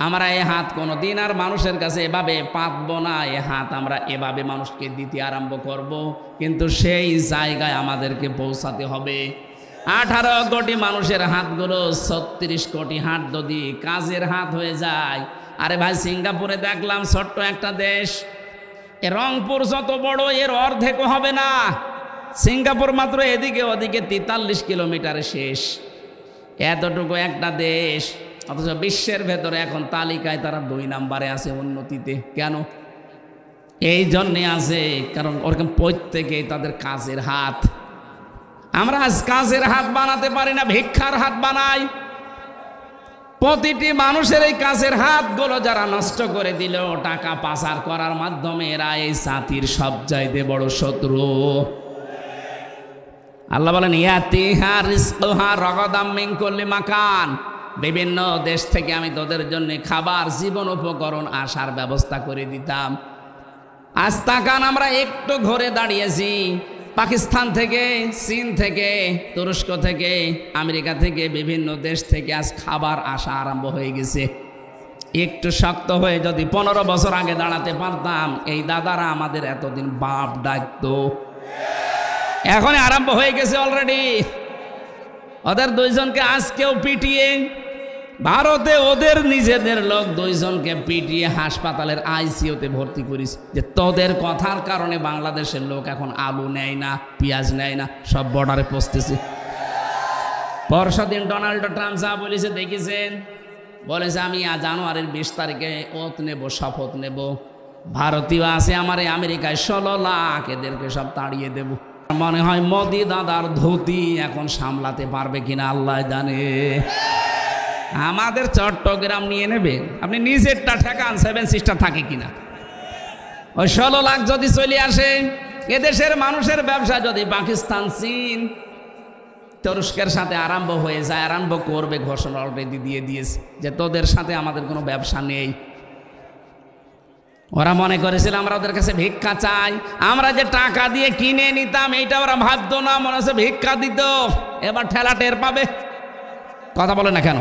আমরা এই হাত কোনো দিন আর মানুষের কাছে এভাবে পাতবো না, এই হাত আমরা এভাবে মানুষকে দিতে আরম্ভ করব, কিন্তু সেই জায়গায় আমাদেরকে পৌঁছাতে হবে। 18 কোটি মানুষের হাতগুলো 36 কোটি হাত যদি কাজের হাত হয়ে যায়। আরে ভাই, সিঙ্গাপুরে দেখলাম ছোট্ট একটা দেশ, এ রংপুর যত বড়, এর অর্ধেকও হবে না। সিঙ্গাপুর মাত্র এদিকে ওদিকে 43 কিলোমিটারে শেষ, এতটুকু একটা দেশ, অথচ বিশ্বের ভেতরে এখন তালিকায় তারা 2 নম্বরে আছে উন্নতিতে। কেন? এই জন্যে আছে কারণ ওরকম প্রত্যেকেই তাদের কাজের হাত। আমরা আজ কাজের হাত বানাতে পারি না, ভিক্ষার হাত বানাই। প্রতিটি মানুষের এই কাজের হাতগুলো যারা নষ্ট করে দিল টাকা পাচার করার মাধ্যমে, এরা এই জাতির সবচাইতে বড় শত্রু। আল্লাহ বলেন, ইয়াতিহা রিজকুহা রাগাদাম মিন কুল্লি মাকান, বিভিন্ন দেশ থেকে আমি তোদের জন্য খাবার, জীবন উপকরণ আসার ব্যবস্থা করে দিতাম। আজ তাকান, আমরা একটু ঘরে দাঁড়িয়েছি, পাকিস্তান থেকে, চীন থেকে, তুরস্ক থেকে, আমেরিকা থেকে, বিভিন্ন দেশ থেকে আজ খাবার আসা আরম্ভ হয়ে গেছে। একটু শক্ত হয়ে যদি 15 বছর আগে দাঁড়াতে পারতাম, এই দাদারা আমাদের এতদিন বাপ ডাকতো। এখন আরম্ভ হয়ে গেছে অলরেডি। ওদের 2 জনকে আজকেও পিটিয়ে, ভারতে ওদের নিজেদের লোক 2 জনকে পিটিয়ে হাসপাতালের আইসিইউতে ভর্তি করিস, যে তোদের কথার কারণে বাংলাদেশের লোক এখন আলু নেয় না, পেঁয়াজ নেয় না, সব বর্ডারে পৌঁছতেছে। পরশুদিন ডোনাল্ড ট্রাম্প যা বলেছে দেখেছেন, বলেছে আমি জানুয়ারির 20 তারিখে ওত নেব, শপথ নেব, ভারতীয় আছে আমার আমেরিকায় 16 লাখ, এদেরকে সব তাড়িয়ে দেব। মনে হয় মোদি দাদার ধুতি এখন সামলাতে পারবে কিনা আল্লাহ জানে। আমাদের চট্টগ্রাম নিয়ে নেবেন, আপনি নিজেরটা ঠেকান, 7 সিস্টার থাকে কিনা। ওই 16 লাখ যদি চলে আসে, এদেশের মানুষের ব্যবসা যদি পাকিস্তান, চীন, তুরস্কের সাথে আরম্ভ হয়ে যায়, আরম্ভ করবে, ঘোষণা অলরেডি দিয়ে দিয়েছে যে তোদের সাথে আমাদের কোনো ব্যবসা নেই। ওরা মনে করেছিল আমরা ওদের কাছে ভিক্ষা চাই, আমরা যে টাকা দিয়ে কিনে নিতাম এইটা ওরা ভাবতো না, মনে হচ্ছে ভিক্ষা দিত। এবার ঠেলা টের পাবে। কথা বলে না কেন?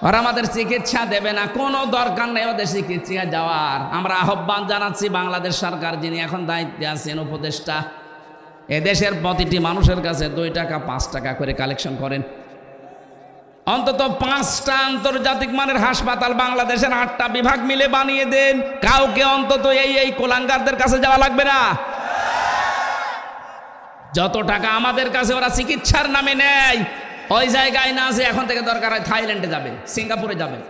ওরা আমাদের চিকিৎসা দেবে না, কোনো দরকার নেই ওদের চিকিৎসা যাওয়ার। আমরা আহ্বান জানাচ্ছি বাংলাদেশ সরকার, যিনি এখন দায়িত্বে আছেন, উপদেষ্টা, এদেশের প্রতিটি মানুষের কাছে 2 টাকা 5 টাকা করে কালেকশন করেন। অন্তত 5টা আন্তর্জাতিক মানের হাসপাতাল বাংলাদেশের 8টা বিভাগ মিলে বানিয়ে দেন। কাউকে অন্তত এই কোলাঙ্গারদের কাছে যাওয়া লাগবে না। যত টাকা আমাদের কাছে ওরা চিকিৎসার নামে নেয়, ওই জায়গায় না আছে, এখন থেকে দরকার হয় থাইল্যান্ডে যাবেন, সিঙ্গাপুরে যাবেন,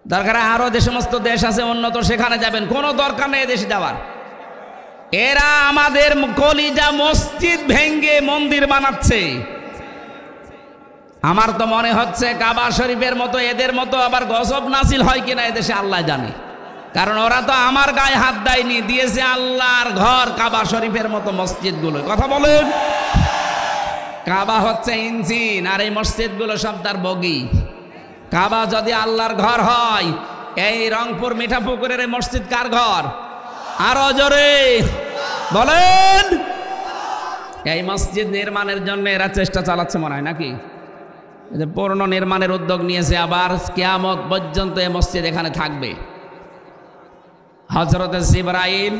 দরকার হয় আরো যে সমস্ত দেশ আছে উন্নত, সেখানে যাবেন। কোনো দরকার নেই এদেশে যাওয়ার। এরা আমাদের কলিজা মসজিদ ভেঙ্গে মন্দির বানাচ্ছে। আমার তো মনে হচ্ছে কাবা শরীফের মতো এদের মতো আবার গজব নাসিল হয় কিনা এদেশে আল্লাহ জানে। কারণ ওরা তো আমার গায়ে হাত দেয়নি, দিয়েছে আল্লাহর ঘর কাবা শরীফের মতো মসজিদগুলো। কথা বলেন, কাবা হচ্ছে ইঞ্জিন আর এই মসজিদগুলো সব তার বগি। কাবা যদি আল্লাহর ঘর হয়, এই রংপুর মিঠাপুকুরের এই মসজিদ কার ঘর? আরো জোরে বলেন। এই মসজিদ নির্মাণের জন্য এরা চেষ্টা চালাচ্ছে মনে হয় নাকি? পূর্ণ নির্মাণের উদ্যোগ নিয়েছে, আবার কিয়ামত পর্যন্ত এই মসজিদ এখানে থাকবে। হযরত জিবরাইল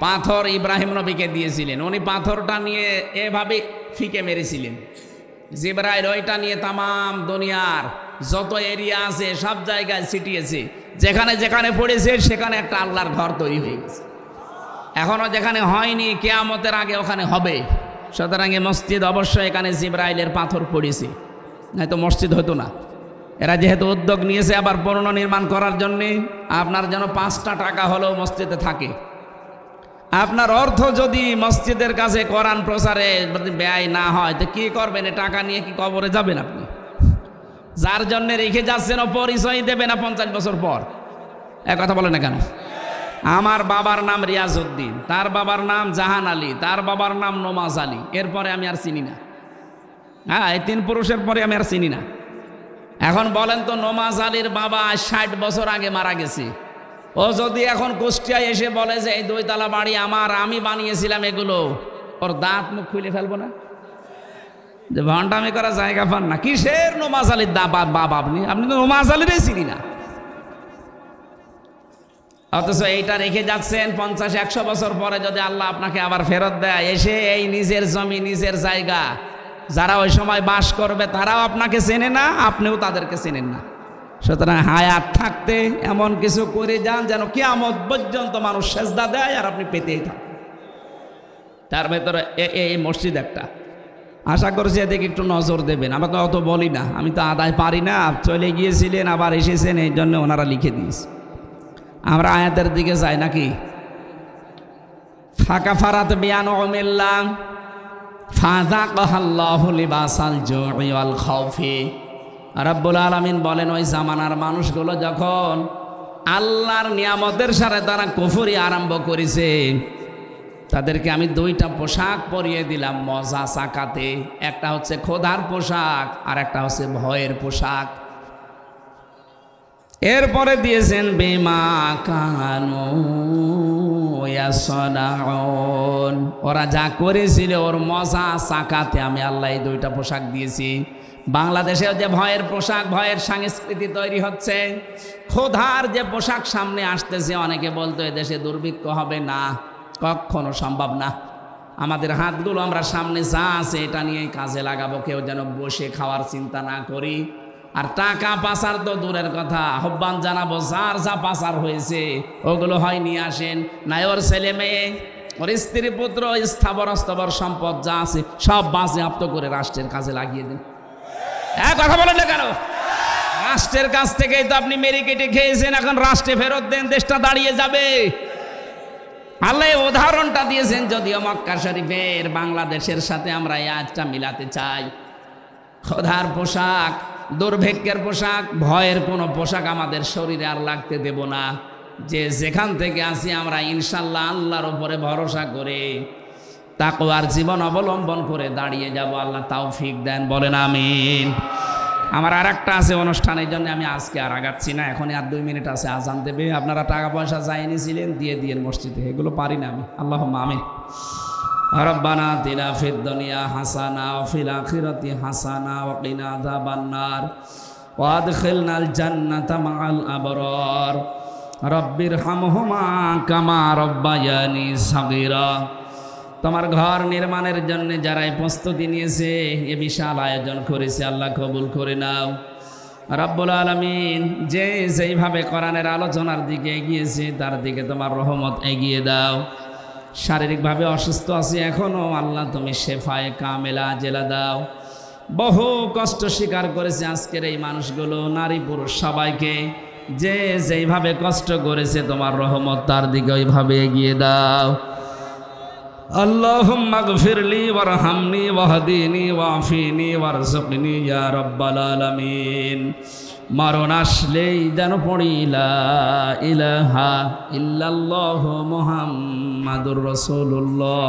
পাথর ইব্রাহিম নবীকে দিয়েছিলেন, উনি পাথরটা নিয়ে এভাবে ফিকে মেরেছিলেন। জিবরাইল ওইটা নিয়ে তামাম দুনিয়ার যত এরিয়া আছে সব জায়গায় ছিটিয়েছে, যেখানে যেখানে পড়েছে সেখানে একটা আল্লাহর ঘর তৈরি হয়ে গেছে। এখনো যেখানে হয়নি, কিয়ামতের আগে ওখানে হবে। সুতরাং এই মসজিদ অবশ্যই এখানে জিবরাইলের পাথর পড়েছে, নয়তো মসজিদ হতো না। এরা যেহেতু উদ্যোগ নিয়েছে আবার পুনর্নির্মাণ করার জন্যে, আপনার যেন 5টা টাকা হলেও মসজিদে থাকে। আপনার অর্থ যদি মসজিদের কাছে কোরআন প্রচারে ব্যয় না হয়, তো কি করবেন? টাকা নিয়ে কি কবরে যাবেন আপনি? যার জন্য রেখে যাচ্ছেন ও পরিচয় দেবে না 50 বছর পর। এক কথা বলে না কেন? আমার বাবার নাম রিয়াজউদ্দিন, তার বাবার নাম জাহান আলী, তার বাবার নাম নমাজ আলী, এরপরে আমি আর চিনি না। হ্যাঁ, এই 3 পুরুষের পরে আমি আর চিনি না। এখন বলেন তো, নমাজ আলীর বাবা 60 বছর আগে মারা গেছে। ও যদি এখন কুষ্টিয়ায় এসে বলে যে এই 2 তলা বাড়ি আমার, আমি বানিয়েছিলাম এগুলো, ওর দাঁত মুখ খুলে ফেলবো না? যে ভণ্ডামি করা জায়গা পান না। কিসের নমাজ আলীর বাবা আপনি? আপনি তো নমাজ আলীরই চিনি না। অথচ এইটা রেখে যাচ্ছেন 50-100 বছর পরে যদি আল্লাহ আপনাকে আবার ফেরত দেয়, এসে এই নিজের জমি, নিজের জায়গা, যারা ওই সময় বাস করবে তারাও আপনাকে চেনে না, আপনিও তাদেরকে চেনেন না। সুতরাং হায়াত থাকতে এমন কিছু করে যান যেন কিয়ামত পর্যন্ত মানুষ সেজদা দেয় আর আপনি পেতেই থাকেন। তার ভেতরে এই মসজিদ একটা। আশা করছি এদিকে একটু নজর দেবেন। আমরা তো অত বলি না, আমি তো আদায় পারি না। চলে গিয়েছিলেন আবার এসেছেন, এই জন্য ওনারা লিখে দিয়েছে। আমরা আয়াতের দিকে যাই নাকি? ফাঁকা ফারাত বিয়ান ওমিল্লাম ফাযাকাল্লাহু লিবাসাল জুই ওয়াল খাউফি। রাব্বুল আলামিন বলেন, ওই জামানার মানুষগুলো যখন আল্লাহর নিয়ামতের সাথে তারা কুফরি আরম্ভ করেছে, তাদেরকে আমি 2টা পোশাক পরিয়ে দিলাম মজা সাকাতে। একটা হচ্ছে খোদার পোশাক আর একটা হচ্ছে ভয়ের পোশাক। এরপরে দিয়েছেন বিমা কানু ইয়াসনাউন, ওরা যা করেছিল ওর মজা সাকাতে আমি আল্লাহ এই 2টা পোশাক দিয়েছি। বাংলাদেশেও যে ভয়ের পোশাক, ভয়ের সংস্কৃতি তৈরি হচ্ছে, খোদার যে পোশাক সামনে আসতেছে, অনেকে বলতো এদেশে দুর্ভিক্ষ হবে না, কখনো সম্ভব না। আমাদের হাতগুলো আমরা সামনে যা আছে এটা নিয়ে কাজে লাগাবো, কেউ যেন বসে খাওয়ার চিন্তা না করি। আর টাকা পাচার তো দূরের কথা, আহ্বান জানাবো যার যা পাচার হয়েছে ওগুলো হয় নিয়ে আসেন, নাই ওর ছেলে মেয়ে, ওর স্ত্রী পুত্র, স্থাবর অস্থাবর সম্পদ যা আছে সব বাজেয়াপ্ত করে রাষ্ট্রের কাজে লাগিয়ে দেন। কথা বলেন না কেন? রাষ্ট্রের কাছ থেকেই তো আপনি মেরে কেটে খেয়েছেন, এখন রাষ্ট্রে ফেরত দেন, দেশটা দাঁড়িয়ে যাবে। আল্লাহ উদাহরণটা দিয়েছেন, যদিও মক্কা শরীফের বাংলাদেশের সাথে আমরা এই আজটা মিলাতে চাই। খোদার পোশাক, দুর্ভিক্ষের পোশাক, ভয়ের কোনো পোশাক আমাদের শরীরে আর লাগতে দেব না। যে যেখান থেকে আসি আমরা ইনশাল্লাহ আল্লাহর উপরে ভরসা করে তাকওয়ার জীবন অবলম্বন করে দাঁড়িয়ে যাব। আল্লাহ তৌফিক দেন, বলেন আমিন। আমার আর একটা আছে অনুষ্ঠানের জন্য, আমি আজকে আর আগাচ্ছি না, এখনই আর 2 মিনিট আছে, আজান দেবে। আপনারা টাকা পয়সা চাইনিছিলেন, দিয়ে দিয়েন মসজিদে, এগুলো পারি না আমি। আল্লাহুম্মা আমিন। রব্বানা আতিনা ফিদ দুনিয়া হাসানা ওয়া ফিল আখিরাতি হাসানা ওয়া কিনা আযাবান নার ওয়া আদখিলনাল জান্নাতা মাআল আবরার রব্বিরহামহুমা কামা রব্বায়ানি সাগীরা। তোমার ঘর নির্মাণের জন্য যারাই প্রস্তুতি নিয়েছে, এ বিশাল আয়োজন করেছে, আল্লাহ কবুল করে নাও রব্বুল আলামিন। যে যেইভাবে কোরআনের আলোচনার দিকে এগিয়েছে তার দিকে তোমার রহমত এগিয়ে দাও। শারীরিকভাবে অসুস্থ আছি এখনো, আল্লাহ তুমি শেফায়ে কামেলা জেলা দাও। বহু কষ্ট স্বীকার করেছে আজকের এই মানুষগুলো, নারী পুরুষ সবাইকে। যে যেইভাবে কষ্ট করেছে তোমার রহমত তার দিকে ওইভাবে এগিয়ে দাও। আল্লাহুম্মা গফিরলি ওয়ারহামনি ওয়াহদিনি ওয়াফিনি ওয়ারযুকনি ইয়া রাব্বাল আলামিন। মরণ আসলেই যেন পড়ি লা ইলাহা ইল্লাল্লাহু মুহাম্মাদুর রাসূলুল্লাহ।